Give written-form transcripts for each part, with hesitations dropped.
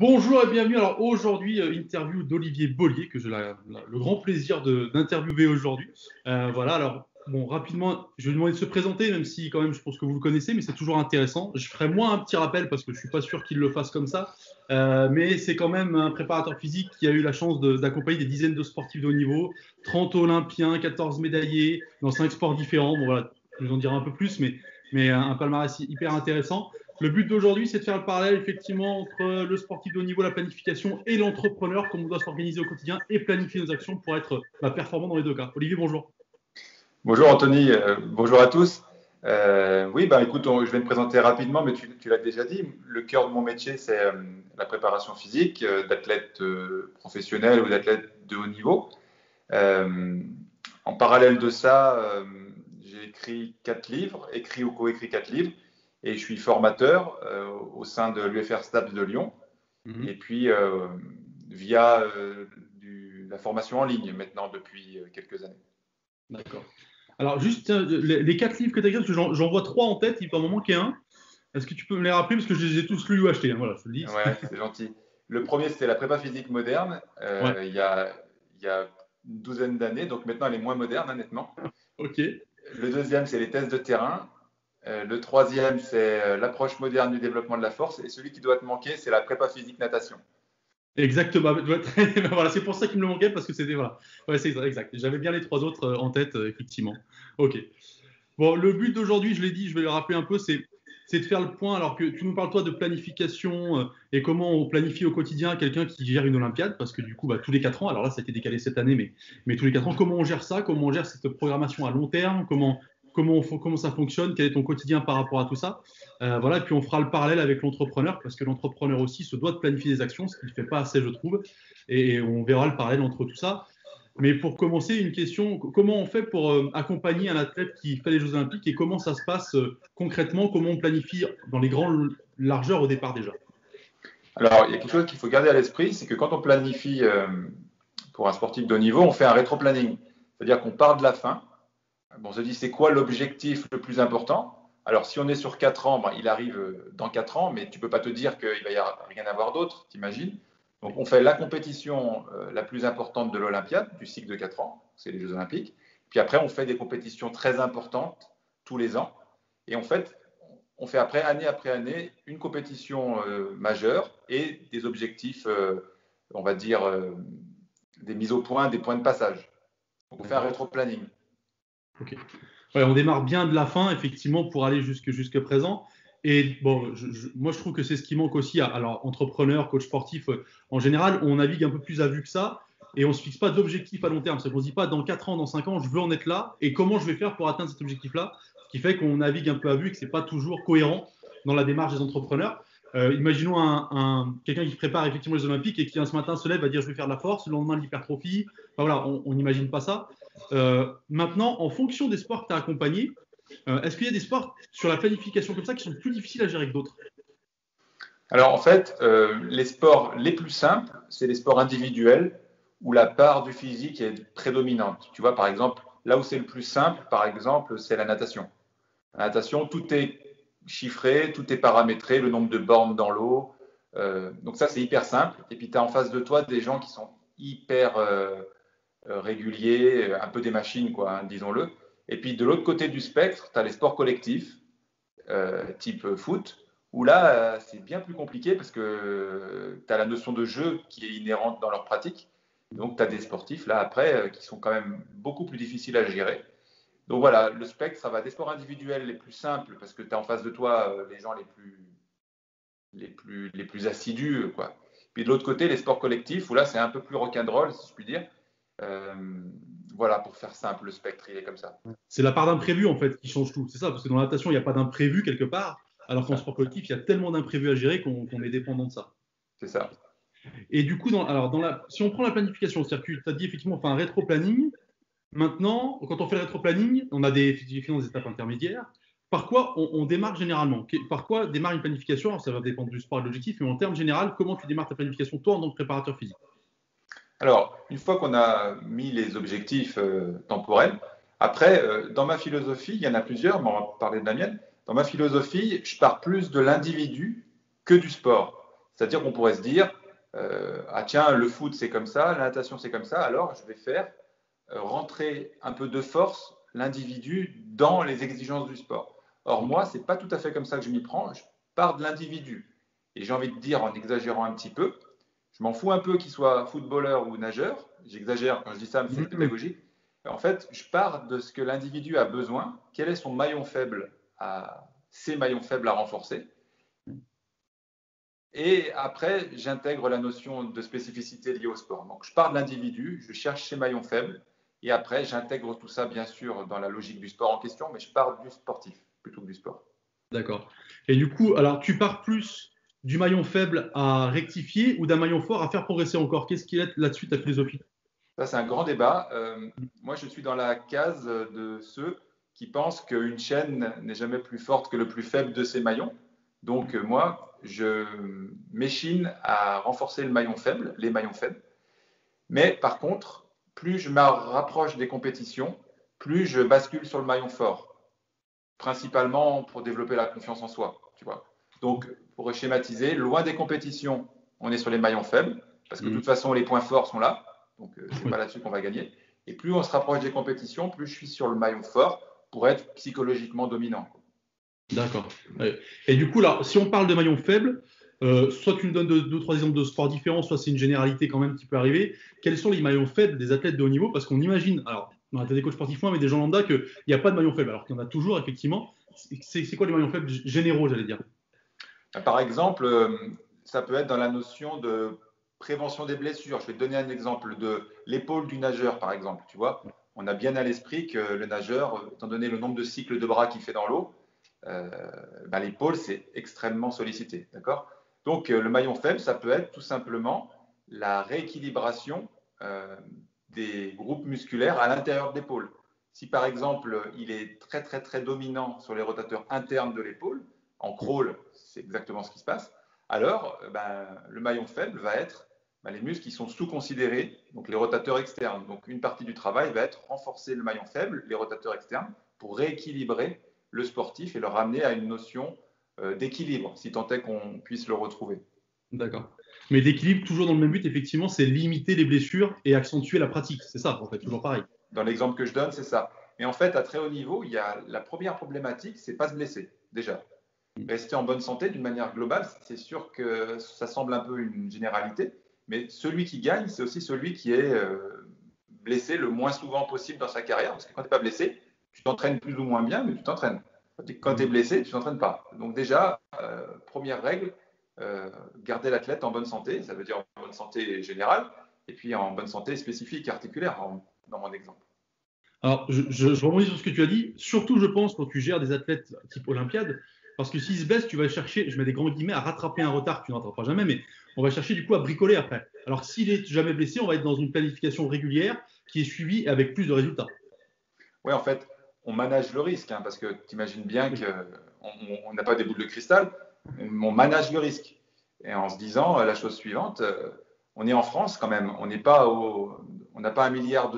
Bonjour et bienvenue. Alors aujourd'hui, interview d'Olivier Bollier, que j'ai le grand plaisir d'interviewer aujourd'hui. Voilà, alors bon, rapidement, je vais lui demander de se présenter, même si quand même je pense que vous le connaissez, mais c'est toujours intéressant. Je ferai moins un petit rappel parce que je suis pas sûr qu'il le fasse comme ça. Mais c'est quand même un préparateur physique qui a eu la chance d'accompagner des dizaines de sportifs de haut niveau, 30 Olympiens, 14 médaillés dans 5 sports différents. Bon voilà, je vais vous en dire un peu plus, mais un palmarès hyper intéressant. Le but d'aujourd'hui, c'est de faire le parallèle effectivement entre le sportif de haut niveau, la planification et l'entrepreneur, comment on doit s'organiser au quotidien et planifier nos actions pour être performant dans les deux cas. Olivier, bonjour. Bonjour Anthony, bonjour à tous. Oui, écoute, je vais me présenter rapidement, mais tu l'as déjà dit. Le cœur de mon métier, c'est la préparation physique d'athlètes professionnels ou d'athlètes de haut niveau. En parallèle de ça, j'ai écrit 4 livres, écrit ou coécrit 4 livres, et je suis formateur au sein de l'UFR STAPS de Lyon. Et puis, via la formation en ligne maintenant depuis quelques années. D'accord. Alors, juste les 4 livres que tu as écrits, parce que j'en vois 3 en tête, il peut m'en manquer un. Est-ce que tu peux me les rappeler? Parce que je les ai tous lus ou achetés. Hein, voilà, je te le dis. Ouais, c'est gentil. Le premier, c'était la prépa physique moderne, Ouais. il y a une douzaine d'années, donc maintenant elle est moins moderne, honnêtement. Ok. Le deuxième, c'est les tests de terrain. Le troisième, c'est l'approche moderne du développement de la force. Et celui qui doit te manquer, c'est la prépa physique natation. Exactement. Voilà, c'est pour ça qu'il me le manquait, parce que c'était. Voilà. Ouais, c'est exact. J'avais bien les 3 autres en tête, effectivement. Ok. Bon, le but d'aujourd'hui, je l'ai dit, je vais le rappeler un peu, c'est de faire le point. Alors que tu nous parles, toi, de planification et comment on planifie au quotidien quelqu'un qui gère une Olympiade, parce que du coup, tous les 4 ans, alors là, ça a été décalé cette année, mais tous les 4 ans, comment on gère ça? Comment on gère cette programmation à long terme? Comment ça fonctionne? Quel est ton quotidien par rapport à tout ça? Voilà, et puis on fera le parallèle avec l'entrepreneur, parce que l'entrepreneur aussi se doit de planifier des actions, ce qu'il ne fait pas assez, je trouve, et on verra le parallèle entre tout ça. Mais pour commencer, une question, comment on fait pour accompagner un athlète qui fait les Jeux Olympiques et comment ça se passe concrètement? Comment on planifie dans les grandes largeurs au départ déjà? Alors, il y a quelque chose qu'il faut garder à l'esprit, c'est que quand on planifie pour un sportif de haut niveau, on fait un rétro-planning. C'est-à-dire qu'on part de la fin. Bon, on se dit, c'est quoi l'objectif le plus important? Alors, si on est sur 4 ans, il arrive dans 4 ans, mais tu ne peux pas te dire qu'il va y rien avoir d'autre, t'imagines? Donc, on fait la compétition la plus importante de l'Olympiade, du cycle de 4 ans, c'est les Jeux Olympiques. Puis après, on fait des compétitions très importantes tous les ans. Et en fait, on fait après année, une compétition majeure et des objectifs, on va dire, des mises au point, des points de passage. Donc, on fait un rétro-planning. Ok. Ouais, on démarre bien de la fin, effectivement, pour aller jusque présent. Et bon, moi, je trouve que c'est ce qui manque aussi alors, entrepreneur, coach sportif, en général, on navigue un peu plus à vue que ça et on ne se fixe pas d'objectif à long terme. C'est qu'on ne se dit pas dans 4 ans, dans 5 ans, je veux en être là et comment je vais faire pour atteindre cet objectif-là. Ce qui fait qu'on navigue un peu à vue et que ce n'est pas toujours cohérent dans la démarche des entrepreneurs. Imaginons quelqu'un qui prépare effectivement les Olympiques et qui, ce matin, se lève, va dire je vais faire de la force, le lendemain, de l'hypertrophie. Enfin, voilà, on n'imagine pas ça. Maintenant, en fonction des sports que tu as accompagnés, est-ce qu'il y a des sports sur la planification comme ça qui sont plus difficiles à gérer que d'autres? Alors en fait, les sports les plus simples, c'est les sports individuels où la part du physique est prédominante. Tu vois, par exemple, là où c'est le plus simple, par exemple, c'est la natation. La natation, tout est chiffré, tout est paramétré, le nombre de bornes dans l'eau. Donc ça, c'est hyper simple. Et puis tu as en face de toi des gens qui sont hyper réguliers, un peu des machines, quoi, hein, disons-le. Et puis de l'autre côté du spectre, tu as les sports collectifs, type foot, où là, c'est bien plus compliqué parce que tu as la notion de jeu qui est inhérente dans leur pratique. Donc, tu as des sportifs, là, après, qui sont quand même beaucoup plus difficiles à gérer. Donc, voilà, le spectre, ça va des sports individuels les plus simples parce que tu as en face de toi les gens les plus assidus, quoi. Puis de l'autre côté, les sports collectifs, où là, c'est un peu plus rock'n'roll, si je puis dire. Euh, voilà, pour faire simple, le spectre, il est comme ça. C'est la part d'imprévu en fait qui change tout. C'est ça, parce que dans la natation, il n'y a pas d'imprévu quelque part, alors qu'en sport collectif, il y a tellement d'imprévus à gérer qu'on est dépendant de ça. C'est ça. Et du coup, si on prend la planification, c'est-à-dire que tu as dit effectivement, on fait un rétro-planning. Maintenant, quand on fait le rétro-planning, on a effectivement des étapes intermédiaires. Par quoi on démarre généralement? Par quoi démarre une planification? Alors, ça va dépendre du sport et de l'objectif, mais en termes général, comment tu démarres ta planification, toi, en tant que préparateur physique? Alors, une fois qu'on a mis les objectifs temporels, après, dans ma philosophie, il y en a plusieurs, mais on va parler de la mienne. Dans ma philosophie, je pars plus de l'individu que du sport. C'est-à-dire qu'on pourrait se dire, ah tiens, le foot c'est comme ça, la natation c'est comme ça, alors je vais faire rentrer un peu de force l'individu dans les exigences du sport. Or, moi, ce n'est pas tout à fait comme ça que je m'y prends. Je pars de l'individu. Et j'ai envie de dire, en exagérant un petit peu, je m'en fous un peu qu'il soit footballeur ou nageur. J'exagère quand je dis ça, mais c'est pédagogique. En fait, je pars de ce que l'individu a besoin, quel est son maillon faible, ses maillons faibles à renforcer. Et après, j'intègre la notion de spécificité liée au sport. Donc, je pars de l'individu, je cherche ses maillons faibles, et après, j'intègre tout ça, bien sûr, dans la logique du sport en question, mais je pars du sportif plutôt que du sport. D'accord. Et du coup, alors tu pars plus du maillon faible à rectifier ou d'un maillon fort à faire progresser encore? Qu'est-ce qui est là-dessus ta philosophie? Ça, c'est un grand débat. Moi, je suis dans la case de ceux qui pensent qu'une chaîne n'est jamais plus forte que le plus faible de ses maillons. Donc, moi, je m'échine à renforcer le maillon faible, les maillons faibles. Mais par contre, plus je me rapproche des compétitions, plus je bascule sur le maillon fort, principalement pour développer la confiance en soi, tu vois. Donc, pour schématiser, loin des compétitions, on est sur les maillons faibles, parce que de toute façon, les points forts sont là, donc c'est pas là-dessus qu'on va gagner. Et plus on se rapproche des compétitions, plus je suis sur le maillon fort pour être psychologiquement dominant. D'accord. Et du coup, là, si on parle de maillons faibles, soit tu me donnes deux ou trois exemples de sports différents, soit c'est une généralité quand même qui peut arriver. Quels sont les maillons faibles des athlètes de haut niveau? Parce qu'on imagine, alors, on a des coachs sportifs moins, mais des gens lambda, qu'il n'y a pas de maillons faibles, alors qu'il y en a toujours, effectivement. C'est quoi les maillons faibles généraux, j'allais dire? Par exemple, ça peut être dans la notion de prévention des blessures. Je vais te donner un exemple de l'épaule du nageur, par exemple. Tu vois, on a bien à l'esprit que le nageur, étant donné le nombre de cycles de bras qu'il fait dans l'eau, l'épaule, c'est extrêmement sollicité. D'accord. Donc, le maillon faible, ça peut être tout simplement la rééquilibration des groupes musculaires à l'intérieur de l'épaule. Si par exemple, il est très, très, très dominant sur les rotateurs internes de l'épaule, en crawl, c'est exactement ce qui se passe, alors le maillon faible va être les muscles qui sont sous-considérés, donc les rotateurs externes. Donc, une partie du travail va être renforcer le maillon faible, les rotateurs externes, pour rééquilibrer le sportif et le ramener à une notion d'équilibre, si tant est qu'on puisse le retrouver. D'accord. Mais d'équilibre, toujours dans le même but, effectivement, c'est limiter les blessures et accentuer la pratique. C'est ça, en fait, toujours pareil. Dans l'exemple que je donne, c'est ça. Mais en fait, à très haut niveau, il y a la première problématique, c'est pas se blesser, déjà. Rester en bonne santé d'une manière globale, c'est sûr que ça semble un peu une généralité, mais celui qui gagne, c'est aussi celui qui est blessé le moins souvent possible dans sa carrière, parce que quand tu n'es pas blessé, tu t'entraînes plus ou moins bien, mais tu t'entraînes. Quand tu es blessé, tu ne t'entraînes pas. Donc déjà, première règle, garder l'athlète en bonne santé, ça veut dire en bonne santé générale, et puis en bonne santé spécifique, articulaire, dans mon exemple. Alors, je rebondis sur ce que tu as dit. Surtout, je pense, quand tu gères des athlètes type Olympiade, parce que s'ils se baissent, tu vas chercher, je mets des grands guillemets, à rattraper un retard que tu ne rattraperas jamais, mais on va chercher du coup à bricoler après. Alors, s'il est jamais blessé, on va être dans une planification régulière qui est suivie avec plus de résultats. Oui, en fait, on manage le risque, parce que tu imagines bien qu'on n'a pas des boules de cristal, on manage le risque. Et en se disant la chose suivante, on est en France quand même, on n'a pas 1,2 milliard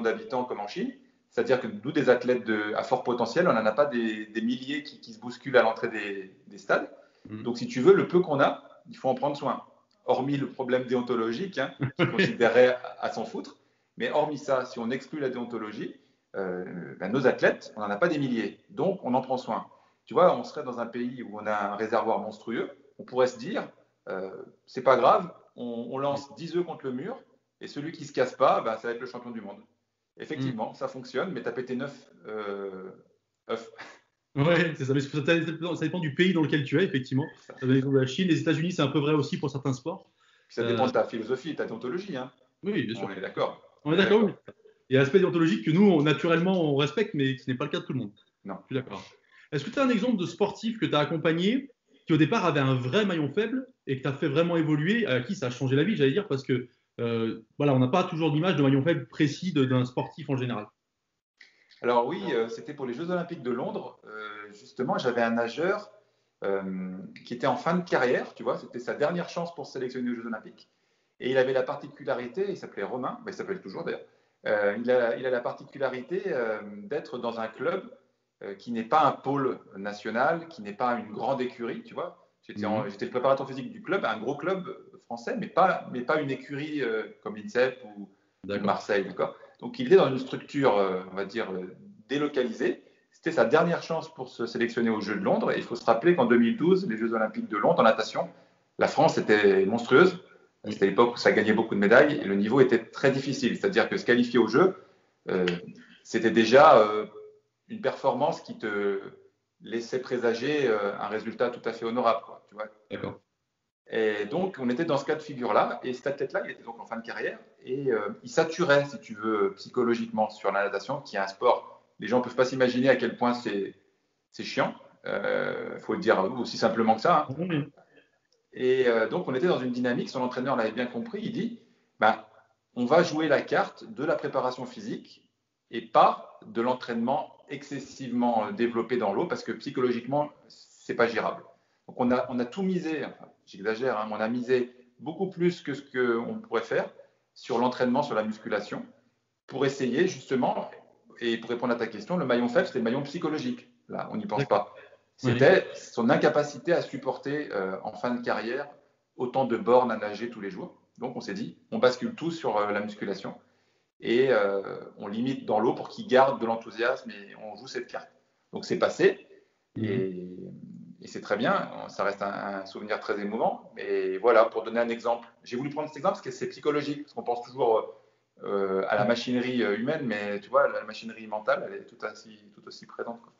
d'habitants comme en Chine, c'est-à-dire que nous, des athlètes à fort potentiel, on n'en a pas des milliers qui se bousculent à l'entrée des stades. Donc, si tu veux, le peu qu'on a, il faut en prendre soin. Hormis le problème déontologique, qui considérerait à s'en foutre. Mais hormis ça, si on exclut la déontologie, nos athlètes, on n'en a pas des milliers. Donc, on en prend soin. Tu vois, on serait dans un pays où on a un réservoir monstrueux. On pourrait se dire, c'est pas grave, on lance 10 œufs contre le mur et celui qui se casse pas, ça va être le champion du monde. Effectivement, ça fonctionne, mais tu as pété 9 œufs. Ouais, c'est ça. Mais ça dépend du pays dans lequel tu es, effectivement. Ça donne l'exemple de la Chine. Les États-Unis, c'est un peu vrai aussi pour certains sports. Puis ça dépend de ta philosophie et de ta déontologie. Oui, bien sûr. On est d'accord. On est d'accord, oui. Il y a l'aspect déontologique que nous, naturellement, on respecte, mais ce n'est pas le cas de tout le monde. Non. Je suis d'accord. Est-ce que tu as un exemple de sportif que tu as accompagné qui, au départ, avait un vrai maillon faible et que tu as fait vraiment évoluer, à qui ça a changé la vie, j'allais dire, parce que voilà, on n'a pas toujours d'image de maillon faible précis d'un sportif en général. Alors oui, c'était pour les Jeux Olympiques de Londres. Justement, j'avais un nageur qui était en fin de carrière, tu vois, c'était sa dernière chance pour se sélectionner aux Jeux Olympiques. Et il avait la particularité, il s'appelait Romain, il s'appelle toujours d'ailleurs, il a la particularité d'être dans un club qui n'est pas un pôle national, qui n'est pas une grande écurie, tu vois. J'étais le préparateur physique du club, un gros club français, mais pas une écurie comme l'INSEP ou Marseille. D'accord. Donc, il est dans une structure, on va dire, délocalisée. C'était sa dernière chance pour se sélectionner aux Jeux de Londres. Et il faut se rappeler qu'en 2012, les Jeux Olympiques de Londres en natation, la France était monstrueuse. C'était l'époque où ça gagnait beaucoup de médailles et le niveau était très difficile. C'est-à-dire que se qualifier aux Jeux, c'était déjà une performance qui te laissait présager un résultat tout à fait honorable. Quoi, tu vois. D'accord. Et donc, on était dans ce cas de figure-là. Et cet athlète-là, il était donc en fin de carrière et il saturait, si tu veux, psychologiquement sur la natation, qui est un sport. Les gens ne peuvent pas s'imaginer à quel point c'est chiant. Faut le dire aussi simplement que ça. Hein. Et donc, on était dans une dynamique. Son entraîneur l'avait bien compris. Il dit on va jouer la carte de la préparation physique et pas de l'entraînement excessivement développé dans l'eau parce que psychologiquement, c'est pas gérable. Donc, on a tout misé, enfin, j'exagère, hein, mais on a misé beaucoup plus que ce qu'on pourrait faire sur l'entraînement, sur la musculation, pour essayer justement, et pour répondre à ta question, le maillon faible, c'était le maillon psychologique. Là, on n'y pense pas. C'était son incapacité à supporter en fin de carrière autant de bornes à nager tous les jours. Donc, on s'est dit, on bascule tout sur la musculation et on limite dans l'eau pour qu'il garde de l'enthousiasme et on joue cette carte. Donc, c'est passé et c'est très bien. Ça reste un souvenir très émouvant. Et voilà, pour donner un exemple, j'ai voulu prendre cet exemple parce que c'est psychologique, parce qu'on pense toujours à la machinerie humaine, mais tu vois, la machinerie mentale, elle est tout aussi présente, quoi.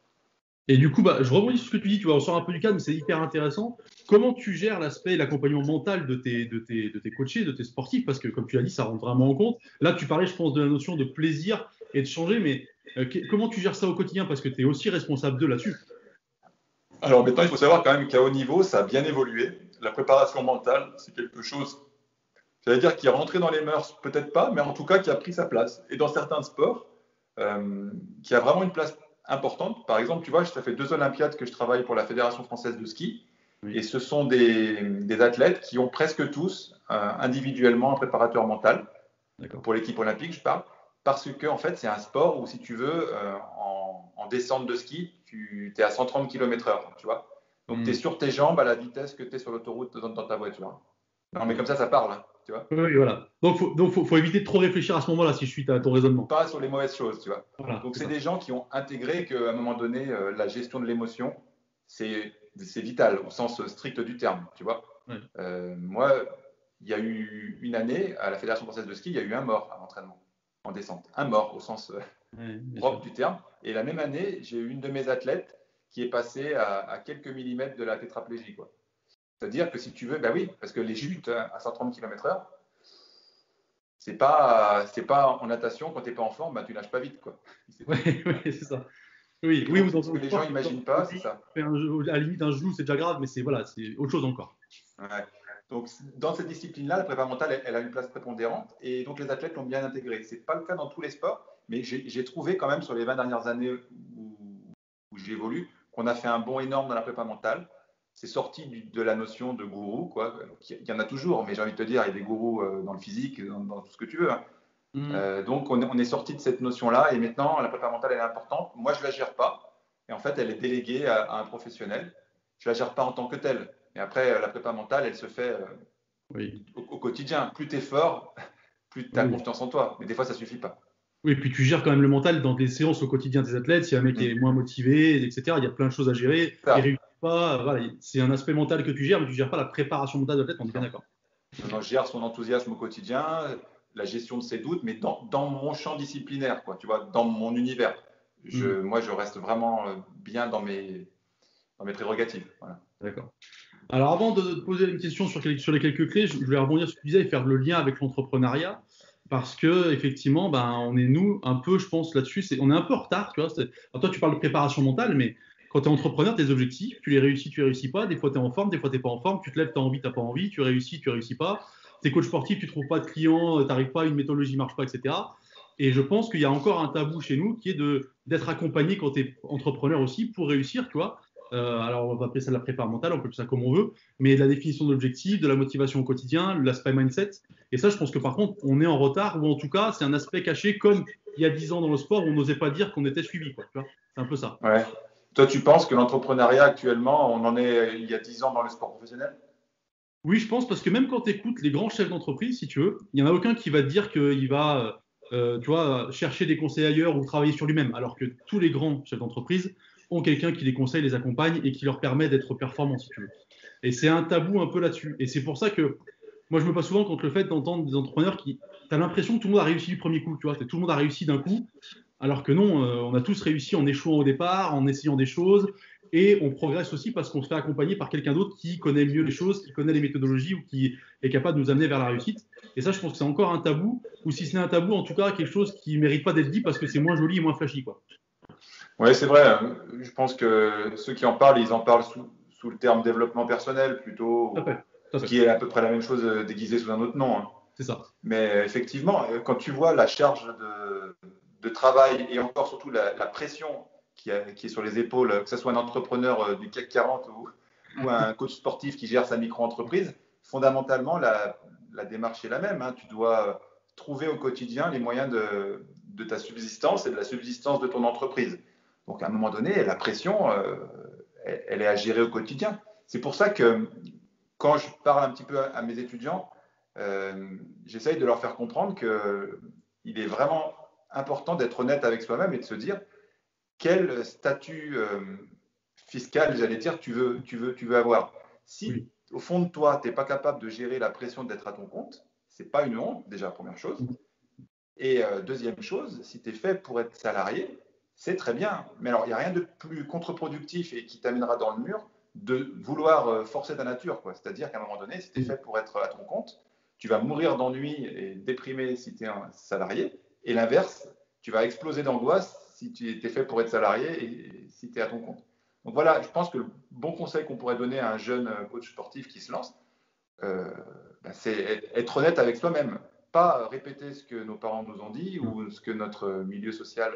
Et du coup, je rebondis sur ce que tu dis, tu vois, on sort un peu du cadre, mais c'est hyper intéressant. Comment tu gères l'aspect, l'accompagnement mental de tes coachés, de tes sportifs? Parce que, comme tu l'as dit, ça rentre vraiment en compte. Là, tu parlais, je pense, de la notion de plaisir et de changer, mais comment tu gères ça au quotidien? Parce que tu es aussi responsable d'eux là-dessus. Alors maintenant, il faut savoir quand même qu'à haut niveau, ça a bien évolué. La préparation mentale, c'est quelque chose, j'allais dire, qui est rentré dans les mœurs, peut-être pas, mais en tout cas qui a pris sa place. Et dans certains sports, qui a vraiment une place importante. Par exemple, tu vois, ça fait 2 Olympiades que je travaille pour la Fédération française de ski. Oui. Et ce sont des athlètes qui ont presque tous individuellement un préparateur mental. Pour l'équipe olympique, je parle. Parce que, en fait, c'est un sport où, si tu veux, en descente de ski, tu es à 130 km/h, tu vois. Donc, tu es sur tes jambes à la vitesse que tu es sur l'autoroute dans ta voiture. Non, mais comme ça parle, hein, tu vois. Oui, voilà. Donc, faut éviter de trop réfléchir à ce moment-là, si je suis à ton raisonnement. Pas sur les mauvaises choses, tu vois. Voilà, donc, c'est des gens qui ont intégré qu'à un moment donné, la gestion de l'émotion, c'est vital, au sens strict du terme, tu vois. Ouais. Moi, il y a eu une année, à la Fédération française de ski, il y a eu un mort à l'entraînement, en descente. Un mort, au sens propre du terme. Et la même année, j'ai eu une de mes athlètes qui est passée à quelques millimètres de la tétraplégie, quoi. C'est-à-dire que si tu veux, oui, parce que les chutes à 130 km/h, c'est pas en natation, quand tu n'es pas en forme, tu nage pas vite, quoi. Oui, c'est ça. Oui, oui, ce que les gens n'imaginent pas, c'est ça. À la limite, un genou, c'est déjà grave, mais c'est autre chose encore. Ouais. Donc, dans cette discipline-là, la prépa mentale, elle a une place prépondérante, et donc les athlètes l'ont bien intégrée. Ce n'est pas le cas dans tous les sports, mais j'ai trouvé quand même sur les 20 dernières années où j'évolue qu'on a fait un bond énorme dans la prépa mentale. C'est sorti de la notion de gourou, quoi. Il y en a toujours, mais j'ai envie de te dire, il y a des gourous dans le physique, dans tout ce que tu veux. Hein. Donc, on est sorti de cette notion-là, et maintenant, la prépa mentale, elle est importante. Moi, je ne la gère pas, et en fait, elle est déléguée à un professionnel. Je ne la gère pas en tant que telle. Et après, la prépa mentale, elle se fait au quotidien. Plus tu es fort, plus tu as confiance en toi. Mais des fois, ça ne suffit pas. Oui, et puis tu gères quand même le mental dans tes séances au quotidien des athlètes. Si un mec est moins motivé, etc., il y a plein de choses à gérer. Il ne réussit pas. Voilà, c'est un aspect mental que tu gères, mais tu ne gères pas la préparation mentale de l'athlète, on est bien d'accord. Non, je gère son enthousiasme au quotidien, la gestion de ses doutes, mais dans mon champ disciplinaire, quoi, tu vois, dans mon univers. Moi, je reste vraiment bien dans mes prérogatives. Voilà. D'accord. Alors, avant de te poser une question sur les quelques clés, je voulais rebondir sur ce que tu disais et faire le lien avec l'entrepreneuriat. Parce que effectivement, on est nous un peu, je pense, là-dessus, on est un peu en retard. Tu vois. Alors, toi, tu parles de préparation mentale, mais quand tu es entrepreneur, tes objectifs, tu les réussis, tu les réussis pas. Des fois, tu es en forme, des fois, tu n'es pas en forme. Tu te lèves, tu as envie, tu n'as pas envie. Tu réussis pas. Tu es coach sportif, tu ne trouves pas de clients, tu n'arrives pas, une méthodologie ne marche pas, etc. Et je pense qu'il y a encore un tabou chez nous qui est d'être accompagné quand tu es entrepreneur aussi pour réussir, tu vois. Alors, on va appeler ça de la prépa mentale, on peut appeler ça comme on veut, mais de la définition de l'objectif, de la motivation au quotidien, l'aspect mindset. Et ça, je pense que par contre, on est en retard, ou en tout cas, c'est un aspect caché, comme il y a 10 ans dans le sport, où on n'osait pas dire qu'on était suivi, quoi, tu vois. C'est un peu ça. Ouais. Toi, tu penses que l'entrepreneuriat actuellement, on en est il y a 10 ans dans le sport professionnel? Oui, je pense, parce que même quand tu écoutes les grands chefs d'entreprise, si tu veux, il n'y en a aucun qui va te dire qu'il va tu vois, chercher des conseils ailleurs ou travailler sur lui-même, alors que tous les grands chefs d'entreprise ont quelqu'un qui les conseille, les accompagne et qui leur permet d'être performants, si tu veux. Et c'est un tabou un peu là-dessus. Et c'est pour ça que moi, je me bats souvent contre le fait d'entendre des entrepreneurs qui. Tu as l'impression que tout le monde a réussi du premier coup, tu vois, tout le monde a réussi d'un coup, alors que non, on a tous réussi en échouant au départ, en essayant des choses, et on progresse aussi parce qu'on se fait accompagner par quelqu'un d'autre qui connaît mieux les choses, qui connaît les méthodologies ou qui est capable de nous amener vers la réussite. Et ça, je pense que c'est encore un tabou, ou si ce n'est un tabou, en tout cas quelque chose qui ne mérite pas d'être dit parce que c'est moins joli et moins flashy, quoi. Oui, c'est vrai. Je pense que ceux qui en parlent, ils en parlent sous le terme développement personnel Tout à plutôt, fait, tout à ce fait. qui est à peu près la même chose déguisée sous un autre nom, hein. C'est ça. Mais effectivement, quand tu vois la charge de travail et encore surtout la pression qui est sur les épaules, que ce soit un entrepreneur du CAC 40 ou un coach sportif qui gère sa micro-entreprise, fondamentalement, la démarche est la même, hein. Tu dois trouver au quotidien les moyens de ta subsistance et de la subsistance de ton entreprise. Donc, à un moment donné, la pression, elle est à gérer au quotidien. C'est pour ça que quand je parle un petit peu à mes étudiants, j'essaye de leur faire comprendre qu'il est vraiment important d'être honnête avec soi-même et de se dire quel statut fiscal, j'allais dire, tu veux avoir. Si Oui. au fond de toi, tu n'es pas capable de gérer la pression d'être à ton compte, c'est pas une honte, déjà, première chose. Et deuxième chose, si tu es fait pour être salarié, c'est très bien. Mais alors, il n'y a rien de plus contre-productif et qui t'amènera dans le mur de vouloir forcer ta nature, quoi. C'est-à-dire qu'à un moment donné, si tu es fait pour être à ton compte, tu vas mourir d'ennui et déprimé si tu es un salarié. Et l'inverse, tu vas exploser d'angoisse si tu es fait pour être salarié et si tu es à ton compte. Donc voilà, je pense que le bon conseil qu'on pourrait donner à un jeune coach sportif qui se lance, euh, c'est être honnête avec soi-même. Pas répéter ce que nos parents nous ont dit ou ce que notre milieu social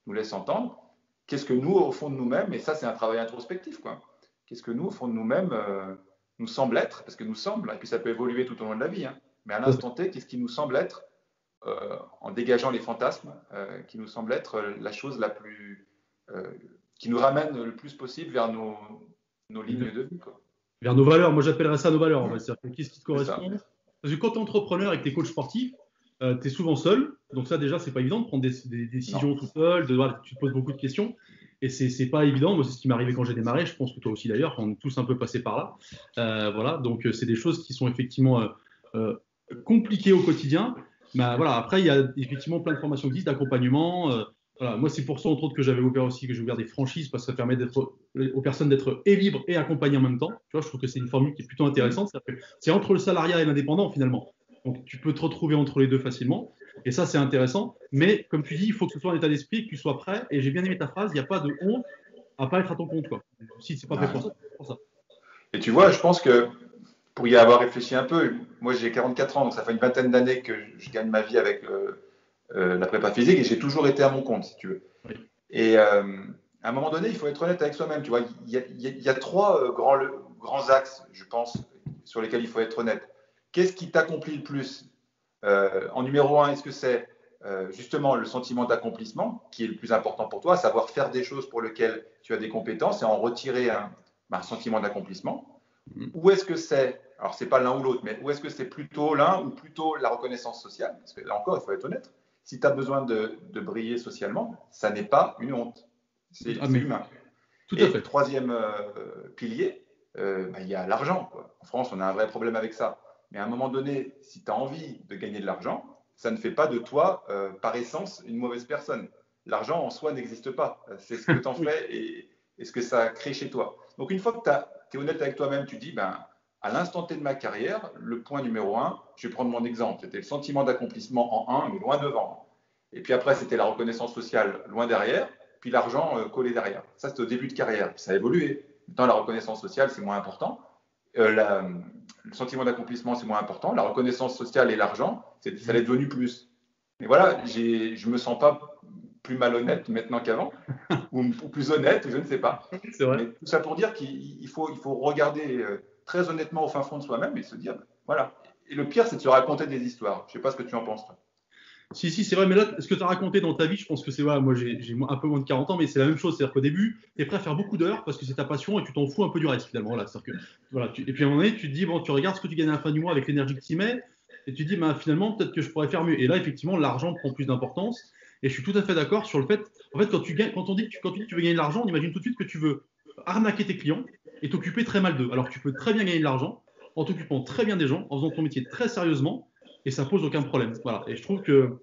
nous laisse entendre. Qu'est-ce que nous, au fond de nous-mêmes, et ça c'est un travail introspectif, quoi. Qu'est-ce que nous, au fond de nous-mêmes, nous semble être, parce que nous semble, et puis ça peut évoluer tout au long de la vie, hein, mais à l'instant T, qu'est-ce qui nous semble être, en dégageant les fantasmes, qui nous semble être la chose la plus, qui nous ramène le plus possible vers nos lignes de vie, quoi. Vers nos valeurs. Moi, j'appellerais ça nos valeurs. En fait. C'est-à-dire qu'est-ce qui te C'est ça. correspond? Parce que quand tu es entrepreneur et que tu es coach sportif, tu es souvent seul. Donc ça, déjà, c'est pas évident de prendre des Non. décisions tout seul. Voilà, tu te poses beaucoup de questions. Et c'est pas évident. Moi, c'est ce qui m'est arrivé quand j'ai démarré. Je pense que toi aussi, d'ailleurs. On est tous un peu passés par là. Voilà. Donc, c'est des choses qui sont effectivement euh, compliquées au quotidien. Mais voilà. Après, il y a effectivement plein de formations qui existent, d'accompagnement. Voilà. Moi, c'est pour ça, entre autres, que j'avais ouvert aussi, que j'ai ouvert des franchises, parce que ça permet aux personnes d'être et libres et accompagnées en même temps. Tu vois, je trouve que c'est une formule qui est plutôt intéressante. C'est entre le salariat et l'indépendant, finalement. Donc, tu peux te retrouver entre les deux facilement. Et ça, c'est intéressant. Mais comme tu dis, il faut que ce soit un état d'esprit, que tu sois prêt. Et j'ai bien aimé ta phrase, il n'y a pas de honte à pas être à ton compte, quoi. Si c'est pas fait Ouais. pour ça, c'est pour ça. Et tu vois, je pense que pour y avoir réfléchi un peu, moi j'ai 44 ans, donc ça fait une vingtaine d'années que je gagne ma vie avec la prépa physique et j'ai toujours été à mon compte, si tu veux. Oui. Et à un moment donné, il faut être honnête avec soi-même. Tu vois, il y a trois grands axes, je pense, sur lesquels il faut être honnête. Qu'est-ce qui t'accomplit le plus? En numéro un, est-ce que c'est justement le sentiment d'accomplissement qui est le plus important pour toi, savoir faire des choses pour lesquelles tu as des compétences et en retirer un sentiment d'accomplissement? Ou est-ce que c'est, alors c'est pas l'un ou l'autre, mais où est-ce que c'est plutôt l'un ou plutôt la reconnaissance sociale? Parce que là encore, il faut être honnête. Si tu as besoin de briller socialement, ça n'est pas une honte. C'est Ah, mais humain. tout à Et fait. troisième pilier, il y a l'argent, quoi. En France, on a un vrai problème avec ça. Mais à un moment donné, si tu as envie de gagner de l'argent, ça ne fait pas de toi, par essence, une mauvaise personne. L'argent en soi n'existe pas. C'est ce que tu en Oui. fais et ce que ça crée chez toi. Donc une fois que tu es honnête avec toi-même, tu dis, ben, à l'instant T de ma carrière, le point numéro un, je vais prendre mon exemple, c'était le sentiment d'accomplissement en un, mais loin devant. Et puis après, c'était la reconnaissance sociale loin derrière, puis l'argent collé derrière. Ça, c'était au début de carrière. Puis ça a évolué. Maintenant, la reconnaissance sociale, c'est moins important. Le sentiment d'accomplissement, c'est moins important. La reconnaissance sociale et l'argent, ça l'est devenu plus. Mais voilà, je me sens pas plus malhonnête maintenant qu'avant, ou plus honnête, je ne sais pas. C'est vrai. Mais tout ça pour dire qu'il faut regarder très honnêtement au fin fond de soi-même et se dire, voilà. Et le pire, c'est de se raconter des histoires. Je ne sais pas ce que tu en penses, toi. Si, si, c'est vrai, mais là, ce que tu as raconté dans ta vie, je pense que c'est, voilà, moi j'ai un peu moins de 40 ans, mais c'est la même chose. C'est-à-dire qu'au début, tu es prêt à faire beaucoup d'heures parce que c'est ta passion et tu t'en fous un peu du reste finalement. Là. Que, voilà, et puis à un moment donné, tu te dis, bon, tu regardes ce que tu gagnes à la fin du mois avec l'énergie que tu y mets, et tu te dis, bah, finalement, peut-être que je pourrais faire mieux. Et là, effectivement, l'argent prend plus d'importance. Et je suis tout à fait d'accord sur le fait, en fait, quand on dit quand tu dis que tu veux gagner de l'argent, on imagine tout de suite que tu veux arnaquer tes clients et t'occuper très mal d'eux. Alors que tu peux très bien gagner de l'argent en t'occupant très bien des gens, en faisant ton métier très sérieusement, et ça pose aucun problème. Voilà. Et je trouve que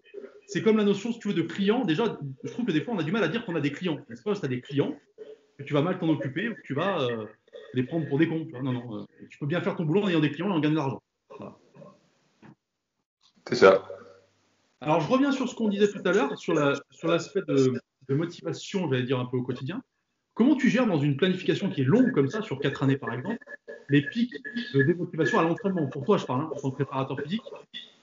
c'est comme la notion, si tu veux, de client. Déjà, je trouve que des fois, on a du mal à dire qu'on a des clients. C'est pas parce que tu as des clients que tu vas mal t'en occuper ou que tu vas les prendre pour des cons. Non, non. Tu peux bien faire ton boulot en ayant des clients et en gagnant de l'argent. Voilà. C'est ça. Alors, je reviens sur ce qu'on disait tout à l'heure, sur l'aspect de motivation, j'allais dire un peu au quotidien. Comment tu gères dans une planification qui est longue comme ça, sur 4 années par exemple, les pics de démotivation à l'entraînement? Pour toi, je parle, hein, en tant que préparateur physique.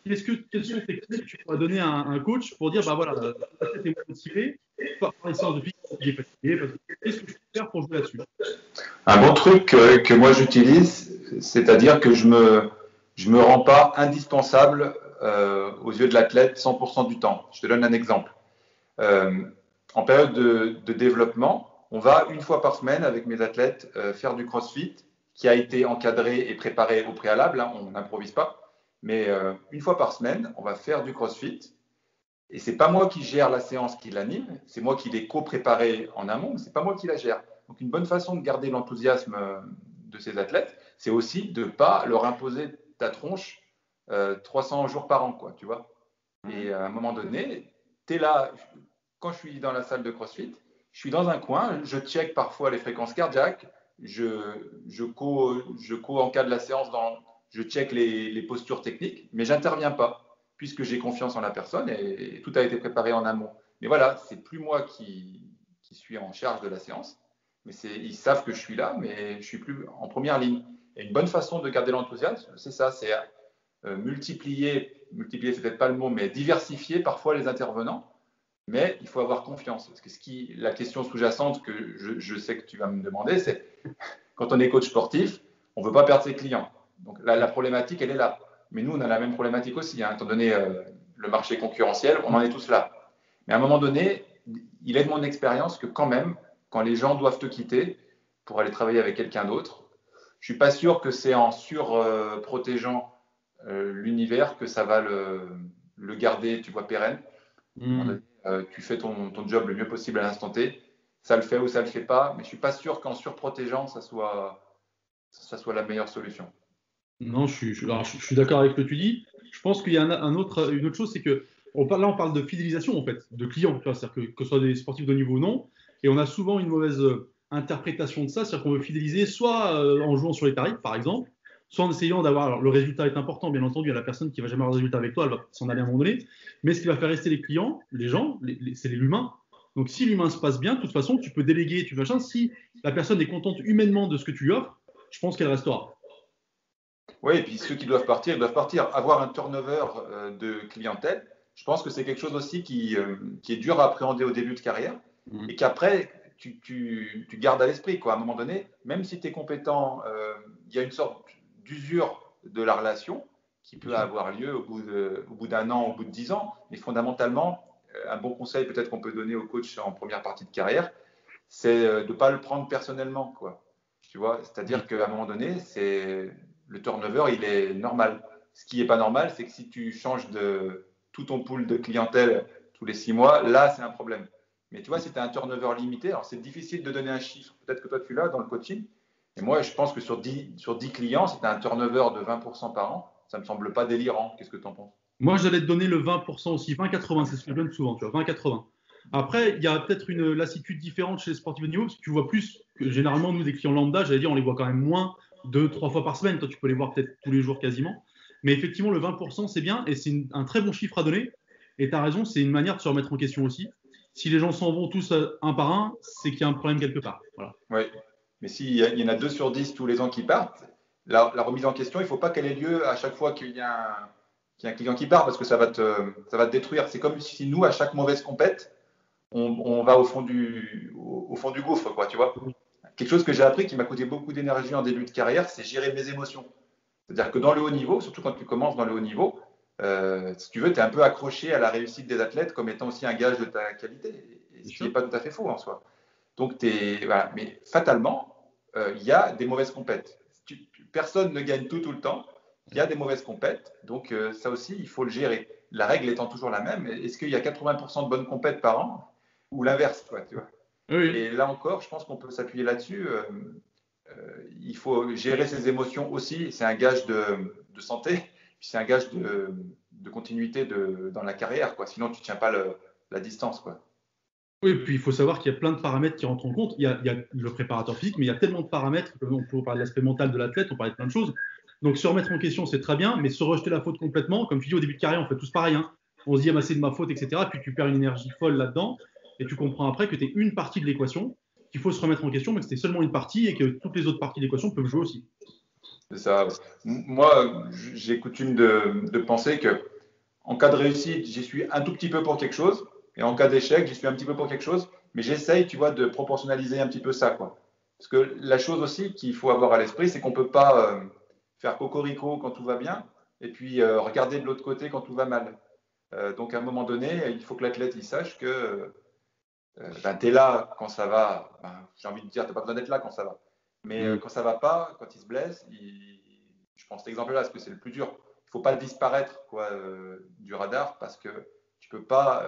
Quelles sont tes clés que tu pourrais donner à un coach pour dire, bah voilà, tu es motivé, par les séances de physique, il est fatigué, qu'est-ce que je peux faire pour jouer là-dessus? Un bon truc que moi j'utilise, c'est-à-dire que je me rends pas indispensable aux yeux de l'athlète 100% du temps. Je te donne un exemple. Euh, En période de développement, on va une fois par semaine avec mes athlètes faire du CrossFit qui a été encadré et préparé au préalable, hein, on n'improvise pas, mais une fois par semaine, on va faire du CrossFit. Et c'est pas moi qui gère la séance qui l'anime, c'est moi qui l'ai co-préparé en amont, mais c'est pas moi qui la gère. Donc une bonne façon de garder l'enthousiasme de ces athlètes, c'est aussi de ne pas leur imposer ta tronche 300 jours par an, quoi, tu vois. Et à un moment donné, tu es là, quand je suis dans la salle de CrossFit, je suis dans un coin, je check parfois les fréquences cardiaques, je co-encadre la séance, je check les postures techniques, mais j'interviens pas puisque j'ai confiance en la personne et tout a été préparé en amont. Mais voilà, c'est plus moi qui suis en charge de la séance, mais ils savent que je suis là, mais je suis plus en première ligne. Et une bonne façon de garder l'enthousiasme, c'est ça, c'est multiplier c'est peut-être pas le mot, mais diversifier parfois les intervenants, mais il faut avoir confiance. Parce que la question sous-jacente que je sais que tu vas me demander, c'est quand on est coach sportif, on ne veut pas perdre ses clients. Donc la problématique, elle est là. Mais nous, on a la même problématique aussi, hein, étant donné le marché concurrentiel, on en est tous là. Mais à un moment donné, il est de mon expérience que quand même, quand les gens doivent te quitter pour aller travailler avec quelqu'un d'autre, je ne suis pas sûr que c'est en surprotégeant l'univers que ça va le garder, tu vois, pérenne. À un moment donné, tu fais ton job le mieux possible à l'instant T, ça le fait ou ça le fait pas, mais je ne suis pas sûr qu'en surprotégeant, ça soit la meilleure solution. Non, je suis d'accord avec ce que tu dis. Je pense qu'il y a une autre chose, c'est que là, on parle de fidélisation, en fait, de clients. C'est-à-dire que ce soit des sportifs de niveau ou non. Et on a souvent une mauvaise interprétation de ça. C'est-à-dire qu'on veut fidéliser soit en jouant sur les tarifs, par exemple, soit en essayant d'avoir. Alors, le résultat est important, bien entendu. Il y a la personne qui va jamais avoir de résultat avec toi, elle va s'en aller à un moment donné. Mais ce qui va faire rester les clients, les gens, c'est l'humain. Donc, si l'humain se passe bien, de toute façon, tu peux déléguer, tu machin. Si la personne est contente humainement de ce que tu lui offres, je pense qu'elle restera. Oui, et puis ceux qui doivent partir, ils doivent partir. Avoir un turnover de clientèle, je pense que c'est quelque chose aussi qui est dur à appréhender au début de carrière et qu'après, tu gardes à l'esprit. Quoi. À un moment donné, même si tu es compétent, il y a une sorte d'usure de la relation qui peut avoir lieu au bout d'un an, au bout de 10 ans. Mais fondamentalement, un bon conseil peut-être qu'on peut donner au coach en première partie de carrière, c'est de ne pas le prendre personnellement. Quoi. Tu vois, c'est-à-dire qu'à un moment donné, le turnover, il est normal. Ce qui n'est pas normal, c'est que si tu changes de tout ton pool de clientèle tous les 6 mois, là, c'est un problème. Mais tu vois, si tu as un turnover limité, alors c'est difficile de donner un chiffre. Peut-être que toi, tu l'as dans le coaching. Et moi, je pense que sur 10 clients, si tu as un turnover de 20% par an, ça ne me semble pas délirant. Qu'est-ce que tu en penses? Moi, j'allais te donner le 20% aussi, 20-80, c'est ce que je donne souvent, tu vois, 20-80. Après, il y a peut-être une lassitude différente chez les sportifs de niveau, parce que tu vois plus que généralement, nous, des clients lambda, j'allais dire, on les voit quand même moins 2-3 fois par semaine. Toi, tu peux les voir peut-être tous les jours quasiment. Mais effectivement, le 20%, c'est bien et c'est un très bon chiffre à donner. Et tu as raison, c'est une manière de se remettre en question aussi. Si les gens s'en vont tous un par un, c'est qu'il y a un problème quelque part. Voilà. Oui, mais s'il y en a 2 sur 10 tous les ans qui partent, la remise en question, il ne faut pas qu'elle ait lieu à chaque fois qu'il y a un client qui part parce que ça va te détruire. C'est comme si nous, à chaque mauvaise compète, on va au fond du gouffre, quoi, tu vois. Quelque chose que j'ai appris qui m'a coûté beaucoup d'énergie en début de carrière, c'est gérer mes émotions. C'est-à-dire que dans le haut niveau, surtout quand tu commences dans le haut niveau, si tu veux, tu es un peu accroché à la réussite des athlètes comme étant aussi un gage de ta qualité, et ce qui n'est pas tout à fait faux en soi. Donc, voilà. Mais fatalement, il y a des mauvaises compètes. Personne ne gagne tout le temps. Il y a des mauvaises compètes. Donc, ça aussi, il faut le gérer. La règle étant toujours la même, est-ce qu'il y a 80% de bonnes compètes par an ou l'inverse, tu vois. Oui. Et là encore, je pense qu'on peut s'appuyer là-dessus. Il faut gérer ses émotions aussi. C'est un gage de santé, puis c'est un gage de continuité dans la carrière, quoi. Sinon, tu ne tiens pas la distance, quoi. Oui, puis il faut savoir qu'il y a plein de paramètres qui rentrent en compte. Il y a le préparateur physique, mais il y a tellement de paramètres qu'on peut parler de l'aspect mental de l'athlète, on parlait de plein de choses. Donc se remettre en question, c'est très bien, mais se rejeter la faute complètement, comme tu dis au début de carrière, on fait tous pareil. Hein. On se dit, ah, bah, c'est de ma faute, etc. Puis tu perds une énergie folle là-dedans, et tu comprends après que tu es une partie de l'équation, qu'il faut se remettre en question, mais que c'était seulement une partie et que toutes les autres parties de l'équation peuvent jouer aussi. C'est ça. Moi, j'ai coutume de penser que en cas de réussite, j'y suis un tout petit peu pour quelque chose, et en cas d'échec, j'y suis un petit peu pour quelque chose, mais j'essaye, tu vois, de proportionnaliser un petit peu ça, quoi. Parce que la chose aussi qu'il faut avoir à l'esprit, c'est qu'on ne peut pas faire cocorico quand tout va bien, et puis regarder de l'autre côté quand tout va mal. Donc à un moment donné, il faut que l'athlète il sache que ben, tu es là quand ça va. Ben, j'ai envie de dire, tu n'as pas besoin d'être là quand ça va. Mais quand ça va pas, quand il se blesse, je prends cet exemple-là parce que c'est le plus dur. Il ne faut pas disparaître du radar parce que tu ne peux pas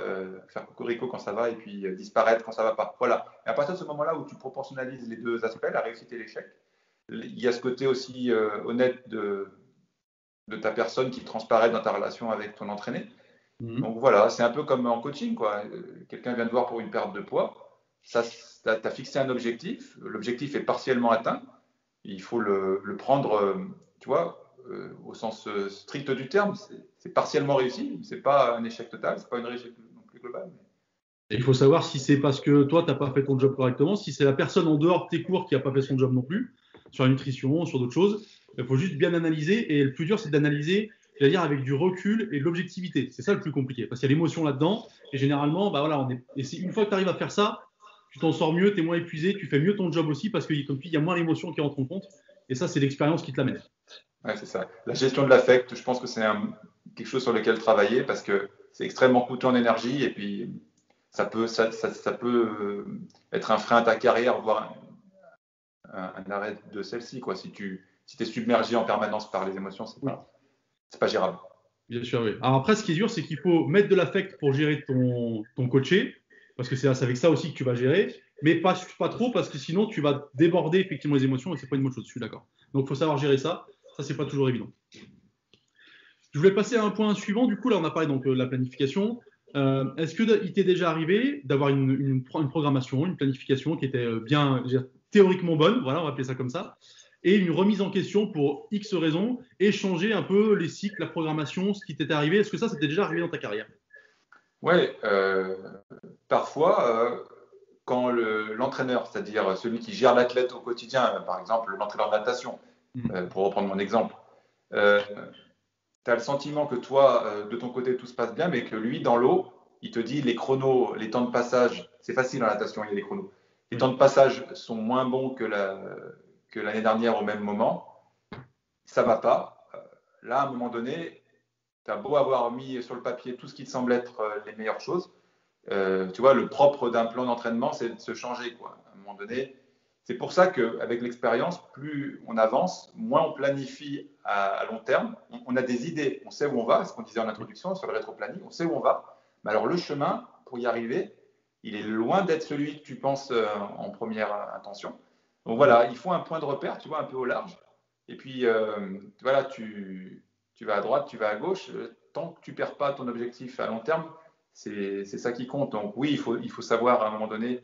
faire cocorico quand ça va et puis disparaître quand ça ne va pas. Voilà. Et à partir de ce moment-là où tu proportionnalises les deux aspects, la réussite et l'échec, il y a ce côté aussi honnête de ta personne qui transparaît dans ta relation avec ton entraîné. Donc voilà, c'est un peu comme en coaching, quoi. Quelqu'un vient te voir pour une perte de poids, tu as fixé un objectif, l'objectif est partiellement atteint, il faut le prendre, tu vois, au sens strict du terme, c'est partiellement réussi, c'est pas un échec total, c'est pas une réussite non plus globale. Et il faut savoir si c'est parce que toi, tu n'as pas fait ton job correctement, si c'est la personne en dehors de tes cours qui n'a pas fait son job non plus, sur la nutrition, sur d'autres choses. Il faut juste bien analyser. Et le plus dur, c'est d'analyser, j'allais dire, avec du recul et de l'objectivité. C'est ça le plus compliqué. Parce qu'il y a l'émotion là-dedans. Et généralement, bah voilà, et une fois que tu arrives à faire ça, tu t'en sors mieux, tu es moins épuisé, tu fais mieux ton job aussi parce que, comme tu dis, il y a moins l'émotion qui rentre en compte. Et ça, c'est l'expérience qui te l'amène. Ouais, c'est ça. La gestion de l'affect, je pense que c'est quelque chose sur lequel travailler parce que c'est extrêmement coûteux en énergie et puis ça peut être un frein à ta carrière, voire un arrêt de celle-ci, quoi. Si tu es submergé en permanence par les émotions, c'est pas gérable. Bien sûr, oui. Alors après, ce qui est dur, c'est qu'il faut mettre de l'affect pour gérer ton coaché, parce que c'est avec ça aussi que tu vas gérer, mais pas trop, parce que sinon, tu vas déborder effectivement les émotions et c'est pas une bonne chose, je suis d'accord. Donc, il faut savoir gérer ça. Ça, c'est pas toujours évident. Je voulais passer à un point suivant. Du coup, là, on a parlé donc, de la planification. Est-ce qu'il t'est déjà arrivé d'avoir une programmation, une planification qui était bien théoriquement bonne, voilà, on va appeler ça comme ça, et une remise en question pour X raisons, et changer un peu les cycles, la programmation, ce qui t'était arrivé? Est-ce que ça t'est déjà arrivé dans ta carrière? Oui, parfois, quand l'entraîneur, c'est-à-dire celui qui gère l'athlète au quotidien, par exemple l'entraîneur de natation, pour reprendre mon exemple, tu as le sentiment que toi, de ton côté, tout se passe bien, mais que lui, dans l'eau, il te dit les chronos, les temps de passage, c'est facile en natation, il y a des chronos. Les temps de passage sont moins bons que l'année dernière au même moment. Ça ne va pas. Là, à un moment donné, tu as beau avoir mis sur le papier tout ce qui te semble être les meilleures choses. Tu vois, le propre d'un plan d'entraînement, c'est de se changer, quoi. À un moment donné, c'est pour ça qu'avec l'expérience, plus on avance, moins on planifie à long terme. On a des idées, on sait où on va, ce qu'on disait en introduction sur le rétro-planning, on sait où on va. Mais alors le chemin, pour y arriver, il est loin d'être celui que tu penses en première intention. Donc voilà, il faut un point de repère, tu vois, un peu au large. Et puis, voilà, tu vas à droite, tu vas à gauche. Tant que tu ne perds pas ton objectif à long terme, c'est ça qui compte. Donc oui, il faut savoir à un moment donné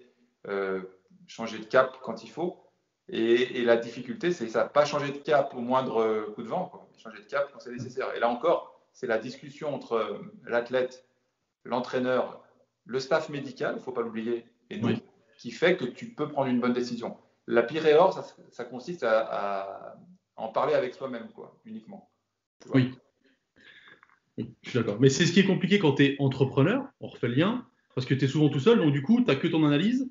changer de cap quand il faut. Et la difficulté, c'est ça, pas changer de cap au moindre coup de vent, quoi. Changer de cap quand c'est nécessaire. Et là encore, c'est la discussion entre l'athlète, l'entraîneur, le staff médical, il ne faut pas l'oublier, et nous, qui fait que tu peux prendre une bonne décision. La pire erreur, ça consiste à en parler avec soi-même, quoi, uniquement. Oui. Je suis d'accord. Mais c'est ce qui est compliqué quand tu es entrepreneur, on refait le lien, parce que tu es souvent tout seul, donc du coup, tu n'as que ton analyse,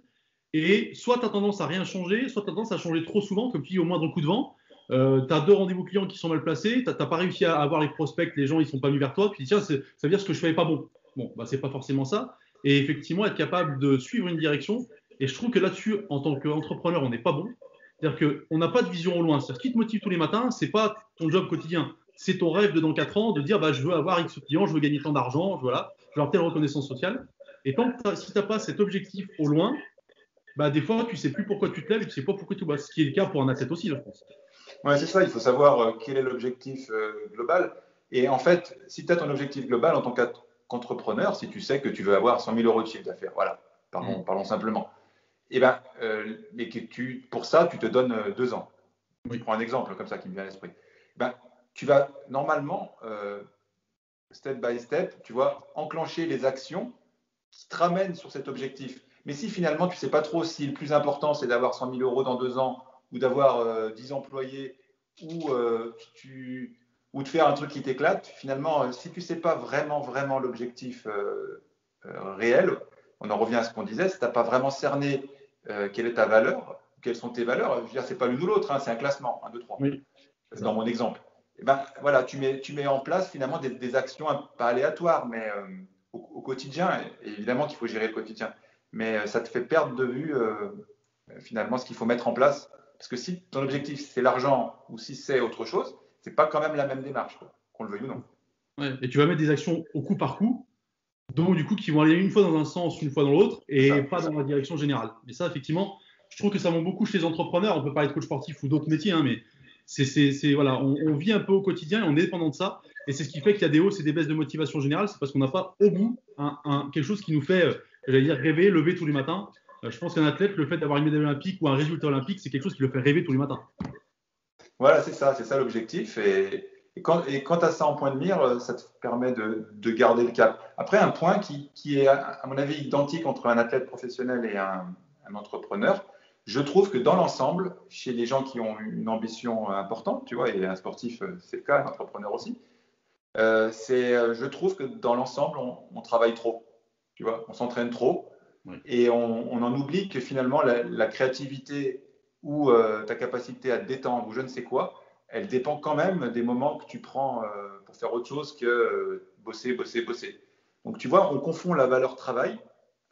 et soit tu as tendance à rien changer, soit tu as tendance à changer trop souvent, comme tu dis, au moindre coup de vent. tu as 2 rendez-vous clients qui sont mal placés, tu n'as pas réussi à avoir les prospects, les gens ils sont pas venus vers toi, tu dis tiens, ça veut dire ce que je fais pas bon. Bon, bah, c'est pas forcément ça. Et effectivement, être capable de suivre une direction. Et je trouve que là-dessus, en tant qu'entrepreneur, on n'est pas bon. C'est-à-dire qu'on n'a pas de vision au loin. C'est-à-dire ce qui te motive tous les matins, c'est pas ton job quotidien. C'est ton rêve de dans 4 ans de dire bah, je veux avoir X clients, je veux gagner tant d'argent, voilà, je veux avoir telle reconnaissance sociale. Et si tu n'as pas cet objectif au loin, bah, des fois, tu sais plus pourquoi tu te lèves et tu sais pas pourquoi tu bosses. Ce qui est le cas pour un athlète aussi, je pense. Ouais, c'est ça, il faut savoir quel est l'objectif global. Et en fait, si tu as ton objectif global en tant qu'entrepreneur, si tu sais que tu veux avoir 100 000 euros de chiffre d'affaires, voilà, parlons simplement, et ben, mais pour ça, tu te donnes 2 ans. Oui. Je prends un exemple comme ça qui me vient à l'esprit. Ben, tu vas normalement, step by step, tu vois, enclencher les actions qui te ramènent sur cet objectif. Mais si finalement, tu ne sais pas trop si le plus important, c'est d'avoir 100 000 euros dans 2 ans ou d'avoir 10 employés ou, ou de faire un truc qui t'éclate, finalement, si tu ne sais pas vraiment l'objectif réel, on en revient à ce qu'on disait, si tu n'as pas vraiment cerné quelle est ta valeur, quelles sont tes valeurs, je veux dire, ce n'est pas l'une ou l'autre, hein, c'est un classement, 1, 2, 3, Oui. dans mon exemple. Et ben, voilà, tu mets en place finalement des actions pas aléatoires, mais au quotidien. Et évidemment qu'il faut gérer le quotidien. Mais ça te fait perdre de vue finalement ce qu'il faut mettre en place. Parce que si ton objectif c'est l'argent ou si c'est autre chose, c'est pas quand même la même démarche, qu'on le veuille ou non. Ouais. Et tu vas mettre des actions au coup par coup, donc du coup qui vont aller une fois dans un sens, une fois dans l'autre, et pas dans la direction générale. Mais ça, effectivement, je trouve que ça manque beaucoup chez les entrepreneurs. On peut parler de coach sportif ou d'autres métiers, hein, mais voilà, on vit un peu au quotidien et on est dépendant de ça. Et c'est ce qui fait qu'il y a des hausses et des baisses de motivation générale. C'est parce qu'on n'a pas au bout quelque chose qui nous fait, j'allais dire, rêver, lever tous les matins. Je pense qu'un athlète, le fait d'avoir une médaille olympique ou un résultat olympique, c'est quelque chose qui le fait rêver tous les matins. Voilà, c'est ça l'objectif. Et quand tu as ça en point de mire, ça te permet de garder le cap. Après, un point qui est, à mon avis, identique entre un athlète professionnel et un entrepreneur, je trouve que dans l'ensemble, chez les gens qui ont une ambition importante, tu vois, et un sportif, c'est le cas, un entrepreneur aussi, je trouve que dans l'ensemble, on travaille trop. Tu vois, on s'entraîne trop et on en oublie que finalement, la créativité ou ta capacité à te détendre ou je ne sais quoi, elle dépend quand même des moments que tu prends pour faire autre chose que bosser. Donc tu vois, on confond la valeur travail,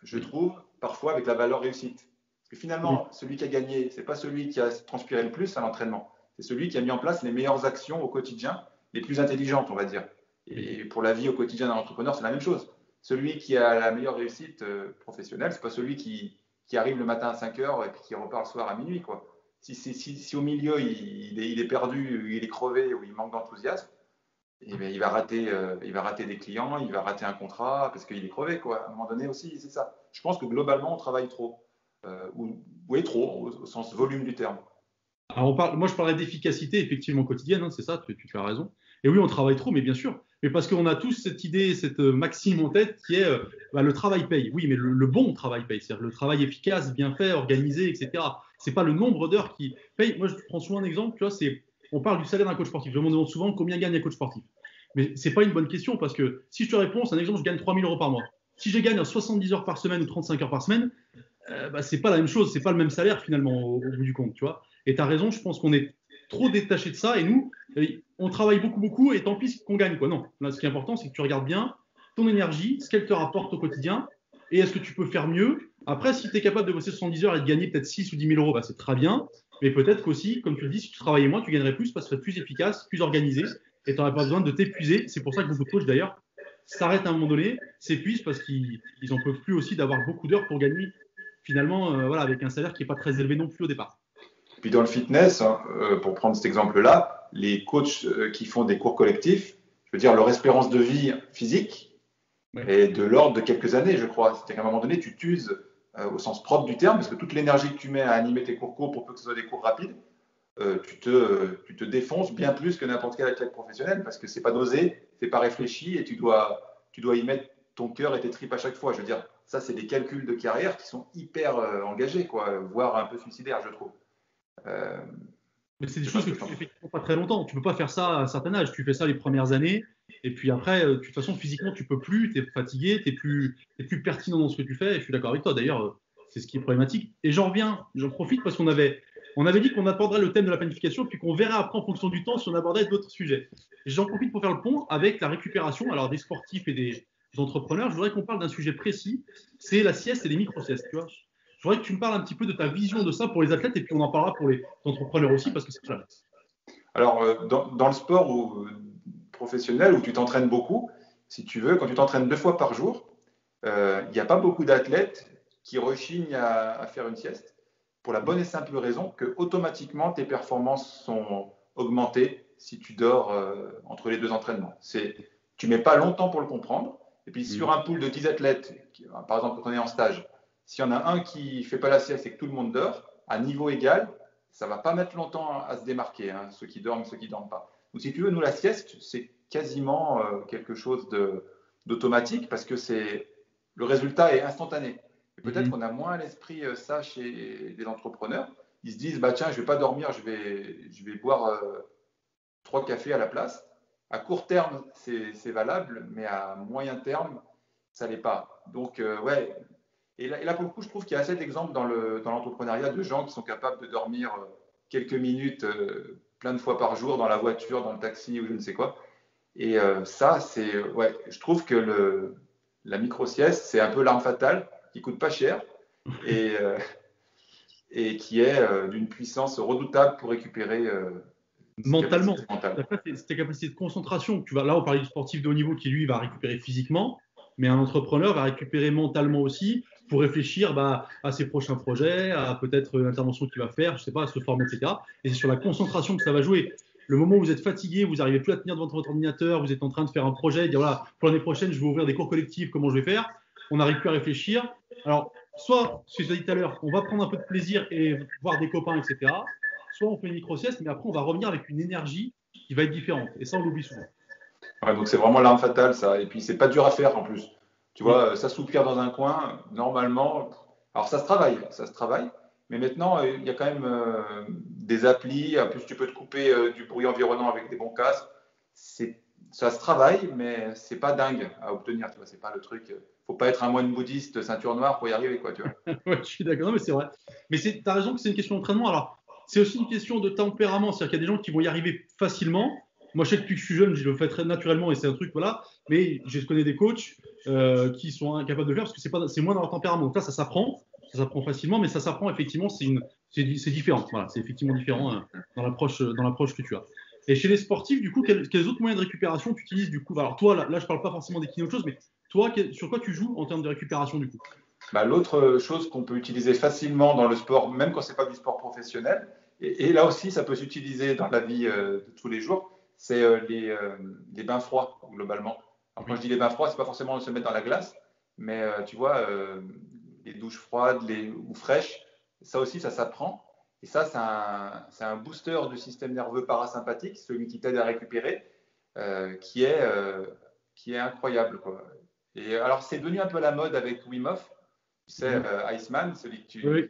je trouve, parfois avec la valeur réussite. Parce que finalement, celui qui a gagné, ce n'est pas celui qui a transpiré le plus à l'entraînement, c'est celui qui a mis en place les meilleures actions au quotidien, les plus intelligentes, on va dire. Et pour la vie au quotidien d'un entrepreneur, c'est la même chose. Celui qui a la meilleure réussite professionnelle, ce n'est pas celui qui arrive le matin à 5 heures et puis qui repart le soir à minuit, quoi. Si au milieu, il est perdu, il est crevé ou il manque d'enthousiasme, eh bien, il va rater des clients, il va rater un contrat parce qu'il est crevé, quoi. À un moment donné aussi, c'est ça. Je pense que globalement, on travaille trop. Oui, trop, au sens volume du terme. Alors moi, je parlais d'efficacité effectivement quotidienne, hein, c'est ça, tu as raison. Et oui, on travaille trop, mais bien sûr. Mais parce qu'on a tous cette idée, cette maxime en tête qui est le travail paye. Oui, mais le bon travail paye, c'est-à-dire le travail efficace, bien fait, organisé, etc. C'est pas le nombre d'heures qui paye. Moi, je prends souvent un exemple, tu vois, on parle du salaire d'un coach sportif. Je me demande souvent combien gagne un coach sportif. Mais c'est pas une bonne question parce que si je te réponds, c'est un exemple, je gagne 3 000 euros par mois. Si je gagne 70 heures par semaine ou 35 heures par semaine, c'est pas la même chose, c'est pas le même salaire finalement au bout du compte, tu vois. Et tu as raison, je pense qu'on est trop détaché de ça et nous, on travaille beaucoup et tant pis ce qu'on gagne, quoi. Non, là, ce qui est important, c'est que tu regardes bien ton énergie, ce qu'elle te rapporte au quotidien et est-ce que tu peux faire mieux. Après, si tu es capable de bosser 70 heures et de gagner peut-être 6 ou 10 000 euros, bah, c'est très bien. Mais peut-être qu'aussi, comme tu le dis, si tu travaillais moins, tu gagnerais plus parce que tu serais plus efficace, plus organisé et tu n'aurais pas besoin de t'épuiser. C'est pour ça que beaucoup de coachs d'ailleurs s'arrêtent à un moment donné, s'épuisent parce qu'ils n'en peuvent plus aussi d'avoir beaucoup d'heures pour gagner finalement voilà, avec un salaire qui n'est pas très élevé non plus au départ. Puis dans le fitness, hein, pour prendre cet exemple-là, les coachs qui font des cours collectifs, je veux dire, leur espérance de vie physique est de l'ordre de quelques années, je crois. C'est-à-dire qu'à un moment donné, tu t'uses au sens propre du terme, parce que toute l'énergie que tu mets à animer tes cours courts pour que ce soit des cours rapides, tu te défonces bien plus que n'importe quel athlète professionnel, parce que c'est pas dosé, c'est pas réfléchi, et tu dois y mettre ton cœur et tes tripes à chaque fois. Je veux dire, ça, c'est des calculs de carrière qui sont hyper engagés, quoi, voire un peu suicidaires, je trouve. Mais c'est des choses que tu fais effectivement pas très longtemps. Tu peux pas faire ça à un certain âge. Tu fais ça les premières années, et puis après, de toute façon, physiquement, tu peux plus, tu es fatigué, tu es plus pertinent dans ce que tu fais. Et je suis d'accord avec toi. D'ailleurs, c'est ce qui est problématique. Et j'en profite parce qu'on avait On avait dit qu'on aborderait le thème de la planification, puis qu'on verrait après en fonction du temps si on abordait d'autres sujets. J'en profite pour faire le pont avec la récupération, alors des sportifs et des entrepreneurs. Je voudrais qu'on parle d'un sujet précis, c'est la sieste et les micro-siestes. Tu vois, je voudrais que tu me parles un petit peu de ta vision de ça pour les athlètes, et puis on en parlera pour les entrepreneurs aussi, parce que c'est ça. Alors, dans le sport professionnel où tu t'entraînes beaucoup, si tu veux, quand tu t'entraînes 2 fois par jour, il n'y a pas beaucoup d'athlètes qui rechignent à faire une sieste pour la bonne et simple raison que automatiquement tes performances sont augmentées si tu dors entre les 2 entraînements. Tu mets pas longtemps pour le comprendre. Et puis sur un pool de 10 athlètes, par exemple quand on est en stage, s'il y en a un qui fait pas la sieste et que tout le monde dort, à niveau égal, ça va pas mettre longtemps à se démarquer, hein, ceux qui dorment, ceux qui dorment pas. Donc si tu veux, nous la sieste, c'est quasiment quelque chose d'automatique parce que le résultat est instantané. Et peut-être qu'on a moins à l'esprit ça chez les entrepreneurs. Ils se disent, bah tiens, je vais pas dormir, je vais boire 3 cafés à la place. À court terme, c'est valable, mais à moyen terme, ça l'est pas. Donc, ouais. Et là, pour le coup, je trouve qu'il y a assez d'exemples dans l'entrepreneuriat de gens qui sont capables de dormir quelques minutes plein de fois par jour dans la voiture, dans le taxi ou je ne sais quoi. Et ça, ouais, je trouve que la micro-sieste, c'est un peu l'arme fatale qui coûte pas cher et qui est d'une puissance redoutable pour récupérer ses Mentalement, capacités mentales. c'est tes capacités de concentration. Là, on parlait du sportif de haut niveau qui, lui, va récupérer physiquement, mais un entrepreneur va récupérer mentalement aussi pour réfléchir à ses prochains projets, à peut-être l'intervention qu'il va faire, je ne sais pas, à se former, etc. Et c'est sur la concentration que ça va jouer. Le moment où vous êtes fatigué, vous n'arrivez plus à tenir devant votre ordinateur, vous êtes en train de faire un projet, dire voilà, pour l'année prochaine, je vais ouvrir des cours collectifs, comment je vais faire? On n'arrive plus à réfléchir. Alors, soit, ce que je t'ai dit tout à l'heure, on va prendre un peu de plaisir et voir des copains, etc. Soit on fait une micro-sieste, mais après, on va revenir avec une énergie qui va être différente. Et ça, on l'oublie souvent. Ouais, donc c'est vraiment l'arme fatale, ça. Et puis c'est pas dur à faire en plus. Tu vois, s'assoupir dans un coin, normalement. Alors ça se travaille. Mais maintenant, il y a quand même des applis. En plus, tu peux te couper du bruit environnant avec des bons casques. Ça se travaille, mais c'est pas dingue à obtenir. Tu vois, c'est pas le truc. Faut pas être un moine bouddhiste ceinture noire pour y arriver, quoi. Tu vois. Ouais, je suis d'accord, non, mais c'est vrai. Mais tu as raison que c'est une question d'entraînement. Alors, c'est aussi une question de tempérament. C'est-à-dire qu'il y a des gens qui vont y arriver facilement. Moi, je sais que depuis que je suis jeune, je le fais très naturellement et c'est un truc, voilà. Mais je connais des coachs qui sont incapables de le faire parce que c'est moins dans leur tempérament. Donc là, ça s'apprend facilement, mais ça s'apprend effectivement, c'est différent. Voilà, c'est effectivement différent dans l'approche que tu as. Et chez les sportifs, du coup, quels autres moyens de récupération tu utilises du coup? Alors toi, là je parle pas forcément des kinés ou autre chose, mais toi, sur quoi tu joues en termes de récupération du coup? Bah, l'autre chose qu'on peut utiliser facilement dans le sport, même quand c'est pas du sport professionnel, et là aussi ça peut s'utiliser dans la vie de tous les jours, c'est les bains froids globalement. Alors quand je dis les bains froids, c'est pas forcément se mettre dans la glace, mais tu vois, les douches froides ou fraîches, ça aussi ça s'apprend. Et ça, c'est un booster du système nerveux parasympathique, celui qui t'aide à récupérer, qui est incroyable, quoi. Et alors c'est devenu un peu la mode avec Wim Hof. Tu sais, Iceman, celui Oui.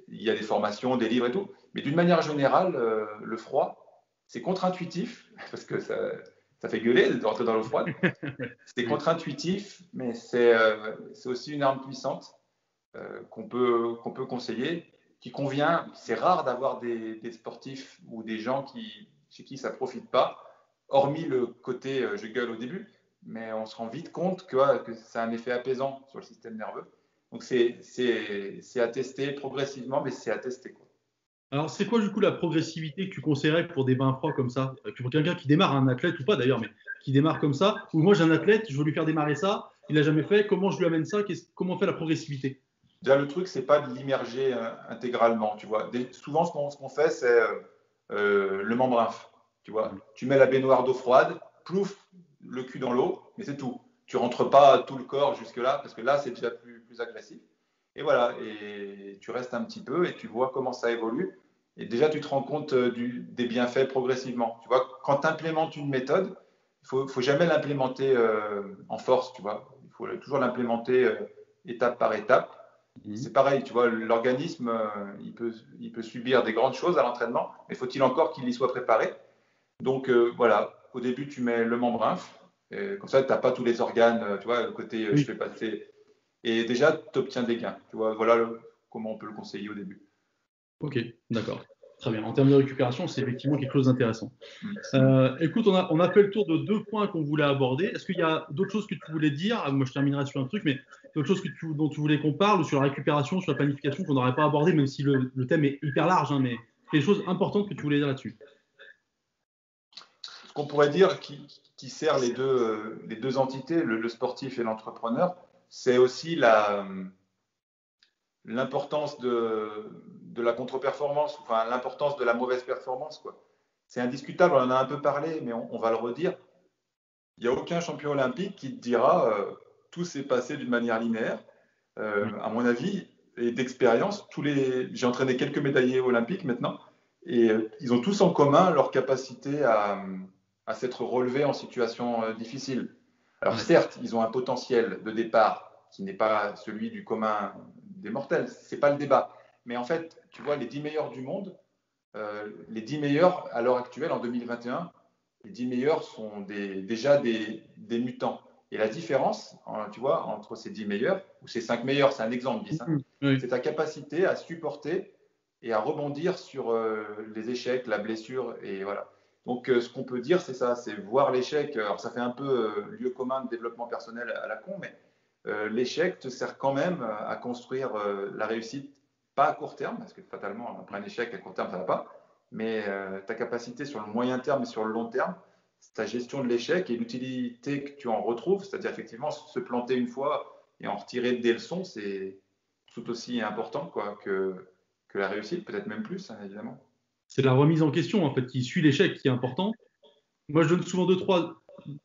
il y a des formations, des livres et tout. Mais d'une manière générale, le froid, c'est contre-intuitif, parce que ça fait gueuler de rentrer dans l'eau froide. C'est contre-intuitif, mais c'est aussi une arme puissante qu'on peut conseiller, qui convient. C'est rare d'avoir des sportifs ou des gens chez qui ça ne profite pas, hormis le côté je gueule au début, mais on se rend vite compte que ça a un effet apaisant sur le système nerveux. Donc c'est à tester progressivement, mais c'est à tester, quoi. Alors, c'est quoi du coup la progressivité que tu conseillerais pour des bains froids comme ça? Pour quelqu'un qui démarre, un athlète ou pas d'ailleurs, mais qui démarre comme ça, ou moi j'ai un athlète, je veux lui faire démarrer ça, il n'a jamais fait, comment je lui amène ça? Comment on fait la progressivité? Déjà, le truc, c'est pas de l'immerger intégralement, tu vois. Souvent, ce qu'on fait, c'est le membrane, tu vois. Tu mets la baignoire d'eau froide, plouf, le cul dans l'eau, mais c'est tout. Tu rentres pas tout le corps jusque-là, parce que là, c'est déjà plus agressif. Et voilà, et tu restes un petit peu et tu vois comment ça évolue. Et déjà, tu te rends compte des bienfaits progressivement. Tu vois, quand tu implémentes une méthode, faut jamais l'implémenter en force, tu vois. Il faut toujours l'implémenter étape par étape. C'est pareil, tu vois, l'organisme, il peut subir des grandes choses à l'entraînement, mais faut-il encore qu'il y soit préparé? Donc voilà, au début, tu mets le membrane, comme ça, tu n'as pas tous les organes, tu vois, le côté je Oui. fais passer. Et déjà, tu obtiens des gains. Tu vois, voilà comment on peut le conseiller au début. Ok, d'accord. Très bien. En termes de récupération, c'est effectivement quelque chose d'intéressant. Mm. Écoute, on a fait le tour de 2 points qu'on voulait aborder. Est-ce qu'il y a d'autres choses que tu voulais dire? Moi, je terminerai sur un truc, mais d'autres choses dont tu voulais qu'on parle, ou sur la récupération, sur la planification, qu'on n'aurait pas abordé, même si le thème est hyper large, hein, mais des choses importantes que tu voulais dire là-dessus. Ce qu'on pourrait dire qui sert les deux entités, le sportif et l'entrepreneur, c'est aussi l'importance de la contre-performance, enfin l'importance de la mauvaise performance, quoi. C'est indiscutable, on en a un peu parlé, mais on va le redire. Il n'y a aucun champion olympique qui te dira tout s'est passé d'une manière linéaire. À mon avis, et d'expérience, j'ai entraîné quelques médaillés olympiques maintenant, et ils ont tous en commun leur capacité à s'être relevés en situation difficile. Alors Ouais. certes, ils ont un potentiel de départ qui n'est pas celui du commun des mortels, c'est pas le débat. Mais en fait, tu vois, les 10 meilleurs du monde, les 10 meilleurs à l'heure actuelle, en 2021, les 10 meilleurs sont déjà des mutants. Et la différence, tu vois, entre ces 10 meilleurs, ou ces 5 meilleurs, c'est un exemple 10, hein, Oui. c'est ta capacité à supporter et à rebondir sur les échecs, la blessure, et voilà. Donc, ce qu'on peut dire, c'est ça, c'est voir l'échec. Alors, ça fait un peu lieu commun de développement personnel à la con, mais l'échec te sert quand même à construire la réussite, pas à court terme, parce que fatalement, après un échec à court terme, ça ne va pas, mais ta capacité sur le moyen terme et sur le long terme, ta gestion de l'échec et l'utilité que tu en retrouves, c'est-à-dire effectivement se planter une fois et en retirer des leçons, c'est tout aussi important quoi, que la réussite, peut-être même plus, hein, évidemment. C'est la remise en question, en fait, qui suit l'échec qui est important. Moi, je donne souvent deux, trois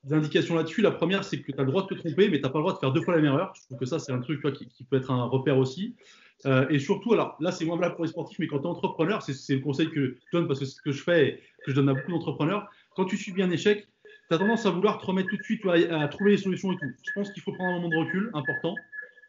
indications là-dessus. La première, c'est que tu as le droit de te tromper, mais tu n'as pas le droit de faire 2 fois la même erreur. Je trouve que ça, c'est un truc, tu vois, qui peut être un repère aussi. Et surtout, alors là, c'est moins valable pour les sportifs, mais quand tu es entrepreneur, c'est le conseil que je donne parce que c'est ce que je fais et que je donne à beaucoup d'entrepreneurs. Quand tu subis un échec, tu as tendance à vouloir te remettre tout de suite, tu vois, à trouver les solutions et tout. Je pense qu'il faut prendre un moment de recul important.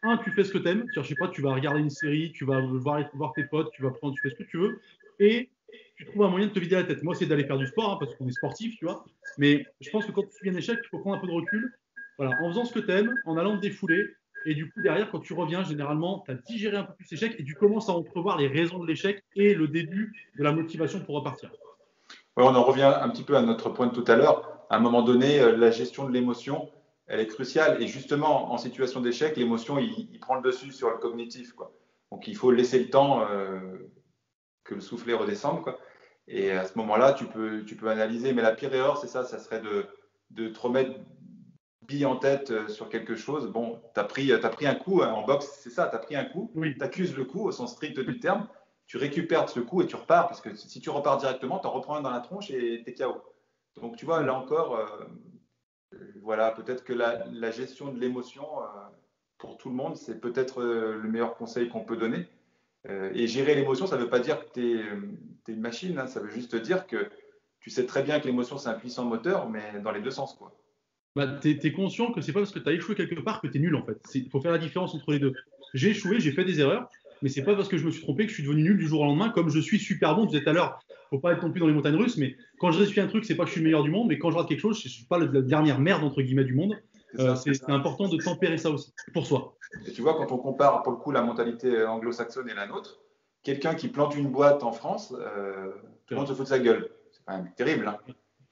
Un, tu fais ce que tu aimes. Je sais pas, tu vas regarder une série, tu vas voir tes potes, tu fais ce que tu veux. Et tu trouves un moyen de te vider la tête. Moi, c'est d'aller faire du sport, hein, parce qu'on est sportif, tu vois. Mais je pense que quand tu subis un échec, il faut prendre un peu de recul. Voilà, en faisant ce que tu aimes, en allant te défouler. Et du coup, derrière, quand tu reviens, généralement, tu as digéré un peu plus l'échec et tu commences à entrevoir les raisons de l'échec et le début de la motivation pour repartir. Ouais, on en revient un petit peu à notre point de tout à l'heure. À un moment donné, la gestion de l'émotion, elle est cruciale. Et justement, en situation d'échec, l'émotion, il prend le dessus sur le cognitif, quoi. Donc, il faut laisser le temps que le soufflet redescende, quoi. Et à ce moment-là, tu peux analyser. Mais la pire erreur, c'est ça, ça serait de te remettre bille en tête sur quelque chose. Bon, t'as pris un coup hein, en boxe, c'est ça, tu as pris un coup, Oui, tu accuses le coup au sens strict du terme, tu récupères ce coup et tu repars, parce que si tu repars directement, tu en reprends un dans la tronche et t'es KO. Donc tu vois, là encore, voilà, peut-être que la gestion de l'émotion, pour tout le monde, c'est peut-être le meilleur conseil qu'on peut donner. Et gérer l'émotion, ça ne veut pas dire que tu es une machine, hein, ça veut juste dire que tu sais très bien que l'émotion, c'est un puissant moteur, mais dans les deux sens, quoi. bah, tu es conscient que c'est pas parce que tu as échoué quelque part que tu es nul, en fait. Il faut faire la différence entre les deux. J'ai échoué, j'ai fait des erreurs, mais c'est pas parce que je me suis trompé que je suis devenu nul du jour au lendemain, comme je suis super bon. Tu disais tout à l'heure, faut pas être non plus dans les montagnes russes, mais quand je réussis un truc, c'est pas que je suis le meilleur du monde, mais quand je rate quelque chose, je suis pas la dernière merde, entre guillemets, du monde. C'est ça. C'est important de tempérer ça aussi, pour soi. Et tu vois, quand on compare pour le coup la mentalité anglo-saxonne et la nôtre, quelqu'un qui plante une boîte en France, tout le monde se fout de sa gueule. C'est quand même terrible, hein.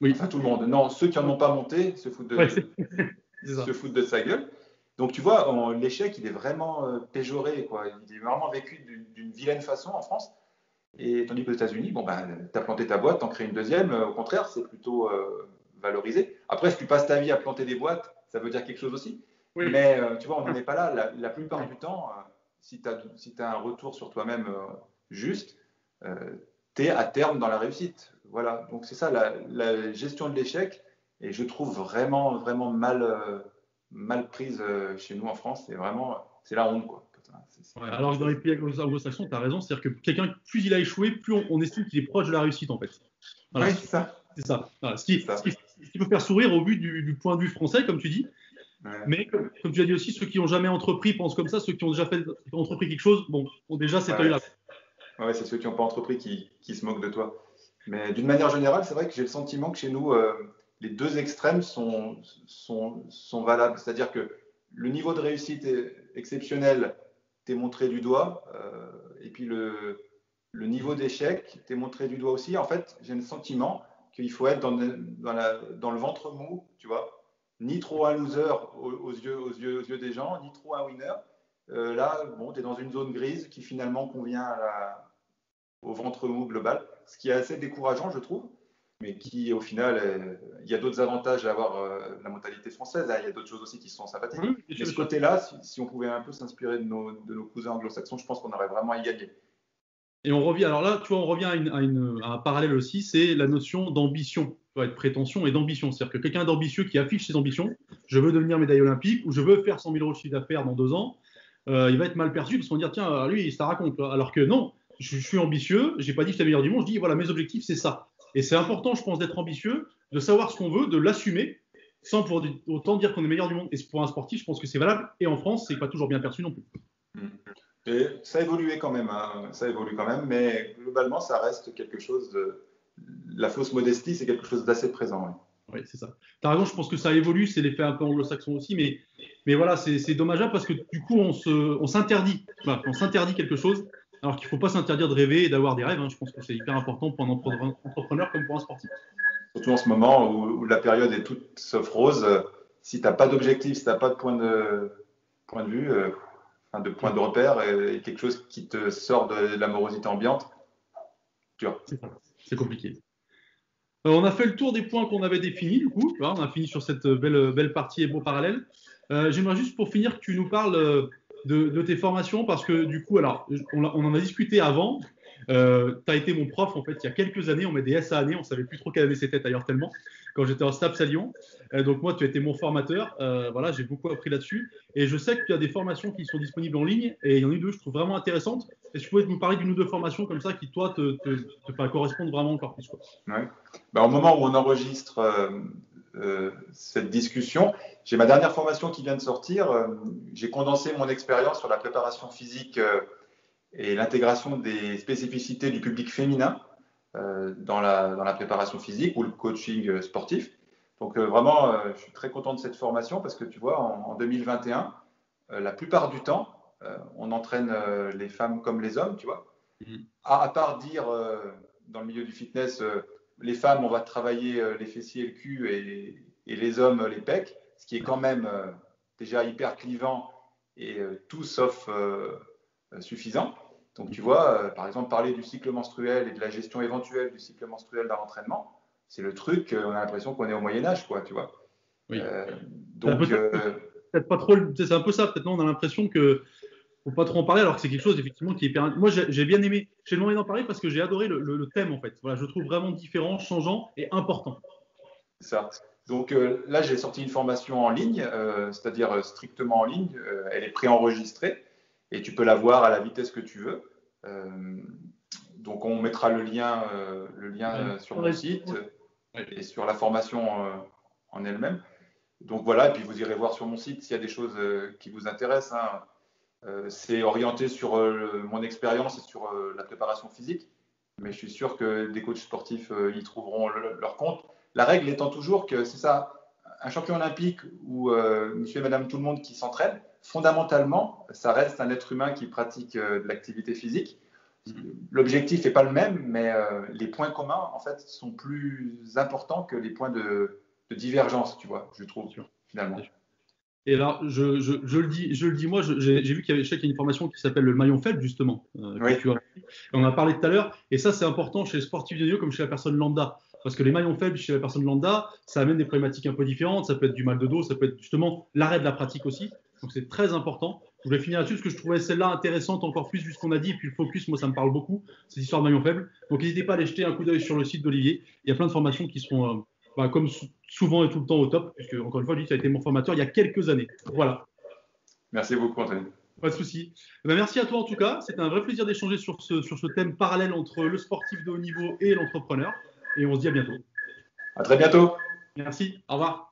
Oui, Enfin, tout le monde. Non, ceux qui n'en ont pas monté ouais, c'est ça. se foutent de sa gueule. Donc, tu vois, l'échec, il est vraiment péjoré, quoi. Il est vraiment vécu d'une vilaine façon en France. Et tandis qu'aux États-Unis, bon, ben, tu as planté ta boîte, tu en crées une deuxième. Au contraire, c'est plutôt valorisé. Après, si tu passes ta vie à planter des boîtes, ça veut dire quelque chose aussi. Oui, Mais tu vois, on n'en est pas là. La plupart du temps, si tu as un retour sur toi-même juste, tu es à terme dans la réussite. Voilà. Donc, c'est ça, la gestion de l'échec. Et je trouve vraiment, vraiment mal prise chez nous en France. C'est la honte, quoi. Putain, c'est ouais, vraiment alors que dans les triste. pays anglo-saxons, tu as raison, c'est-à-dire que quelqu'un, plus il a échoué, plus on estime qu'il est proche de la réussite, en fait. Voilà, Oui, c'est ça. c'est ça. Voilà. C'est ça. Ce qui peut faire sourire au vu du point de vue français, comme tu dis. Ouais. Mais comme tu as dit aussi, ceux qui n'ont jamais entrepris pensent comme ça, ceux qui ont déjà entrepris quelque chose, bon, ont déjà cet Ouais, œil-là. ouais, c'est ceux qui n'ont pas entrepris qui se moquent de toi. Mais d'une manière générale, c'est vrai que j'ai le sentiment que chez nous, les deux extrêmes sont valables. C'est-à-dire que le niveau de réussite est exceptionnel, t'es montré du doigt, et puis le niveau d'échec, tu es montré du doigt aussi. En fait, j'ai le sentiment qu'il faut être dans le ventre mou, tu vois. Ni trop un loser aux yeux des gens, ni trop un winner. Là, bon, tu es dans une zone grise qui finalement convient au ventre mou global, ce qui est assez décourageant, je trouve, mais qui, au final, il y a d'autres avantages à avoir la mentalité française. Hein. Il y a d'autres choses aussi qui sont sympathiques. Oui, mais ce côté-là, si on pouvait un peu s'inspirer de nos cousins anglo-saxons, je pense qu'on aurait vraiment à y gagner. Et on revient, alors là, tu vois, on revient à un parallèle aussi, c'est la notion d'ambition, de prétention et d'ambition. C'est-à-dire que quelqu'un d'ambitieux qui affiche ses ambitions, je veux devenir médaille olympique ou je veux faire 100 000 euros de chiffre d'affaires dans 2 ans, il va être mal perçu parce qu'on va dire, tiens, lui, ça raconte. Alors que non, je suis ambitieux, j'ai pas dit que j'étais le meilleur du monde, je dis, voilà, mes objectifs, c'est ça. Et c'est important, je pense, d'être ambitieux, de savoir ce qu'on veut, de l'assumer, sans pour autant dire qu'on est meilleur du monde. Et pour un sportif, je pense que c'est valable. Et en France, c'est pas toujours bien perçu non plus. Et ça a évolué quand même, hein. Ça évolue quand même, mais globalement, ça reste quelque chose de. La fausse modestie, c'est quelque chose d'assez présent. Ouais. Oui, c'est ça. Tu as raison, je pense que ça évolue, c'est l'effet un peu anglo-saxon aussi, mais voilà, c'est dommageable parce que du coup, on s'interdit quelque chose, alors qu'il ne faut pas s'interdire de rêver et d'avoir des rêves. Hein. Je pense que c'est hyper important pour un entrepreneur comme pour un sportif. Surtout en ce moment où la période est toute sauf rose, si tu n'as pas d'objectif, si tu n'as pas de point de vue, de point de repère, et quelque chose qui te sort de l'amorosité ambiante, dur. C'est compliqué. On a fait le tour des points qu'on avait définis, du coup. Voilà, on a fini sur cette belle partie et beau parallèle. J'aimerais juste pour finir que tu nous parles de tes formations parce que du coup, alors, on en a discuté avant. Tu as été mon prof en fait il y a quelques années. On met des S à année, on ne savait plus trop quelle année c'était d'ailleurs tellement. Quand j'étais en STAPS à Lyon. Donc moi, tu as été mon formateur. Voilà, j'ai beaucoup appris là-dessus. Et je sais que tu as des formations qui sont disponibles en ligne. Et il y en a eu deux, je trouve vraiment intéressantes. Est-ce que tu pourrais nous parler d'une ou deux formations comme ça qui, toi, te correspondent vraiment encore plus, quoi. Ouais. Ben, au moment où on enregistre cette discussion, j'ai ma dernière formation qui vient de sortir. J'ai condensé mon expérience sur la préparation physique et l'intégration des spécificités du public féminin dans la préparation physique ou le coaching sportif. Donc vraiment, je suis très content de cette formation parce que tu vois, en 2021, la plupart du temps, on entraîne les femmes comme les hommes, tu vois. À part dire dans le milieu du fitness, les femmes, on va travailler les fessiers et le cul et les hommes les pecs, ce qui est quand même déjà hyper clivant et tout sauf suffisant. Donc tu vois, par exemple, parler du cycle menstruel et de la gestion éventuelle du cycle menstruel dans l'entraînement, c'est le truc, on a l'impression qu'on est au Moyen-Âge, quoi, tu vois. Oui. Donc, peut-être pas trop, c'est un peu ça, peut-être non, on a l'impression que faut pas trop en parler alors que c'est quelque chose effectivement qui est hyper. Moi j'ai bien aimé, j'ai demandé d'en parler parce que j'ai adoré le thème en fait. Voilà, je le trouve vraiment différent, changeant et important. C'est ça. Donc là j'ai sorti une formation en ligne, c'est-à-dire strictement en ligne. Elle est préenregistrée et tu peux la voir à la vitesse que tu veux. Donc on mettra le lien sur mon site et sur la formation en elle-même. Donc voilà, et puis vous irez voir sur mon site s'il y a des choses qui vous intéressent. Hein. C'est orienté sur mon expérience et sur la préparation physique, mais je suis sûr que des coachs sportifs y trouveront leur compte. La règle étant toujours que c'est ça, un champion olympique ou monsieur et madame tout le monde qui s'entraîne, fondamentalement, ça reste un être humain qui pratique de l'activité physique. L'objectif n'est pas le même, mais les points communs, en fait, sont plus importants que les points de divergence, tu vois, je trouve, finalement. Et là, je le dis, moi, j'ai vu qu'il y avait une formation qui s'appelle le maillon faible, justement. Oui. On en a parlé tout à l'heure, et ça, c'est important chez les sportifs de haut niveau comme chez la personne lambda. Parce que les maillons faibles chez la personne lambda, ça amène des problématiques un peu différentes. Ça peut être du mal de dos, ça peut être justement l'arrêt de la pratique aussi. Donc, c'est très important. Je voulais finir là-dessus parce que je trouvais celle-là intéressante encore plus vu ce qu'on a dit. Et puis, le focus, moi, ça me parle beaucoup, cette histoire de maillon faible. Donc, n'hésitez pas à aller jeter un coup d'œil sur le site d'Olivier. Il y a plein de formations qui seront, comme souvent et tout le temps, au top. Puisque, encore une fois, lui, ça a été mon formateur il y a quelques années. Voilà. Merci beaucoup, Anthony. Pas de souci. Merci à toi en tout cas. C'était un vrai plaisir d'échanger sur ce thème parallèle entre le sportif de haut niveau et l'entrepreneur. Et on se dit à bientôt. À très bientôt. Merci. Au revoir.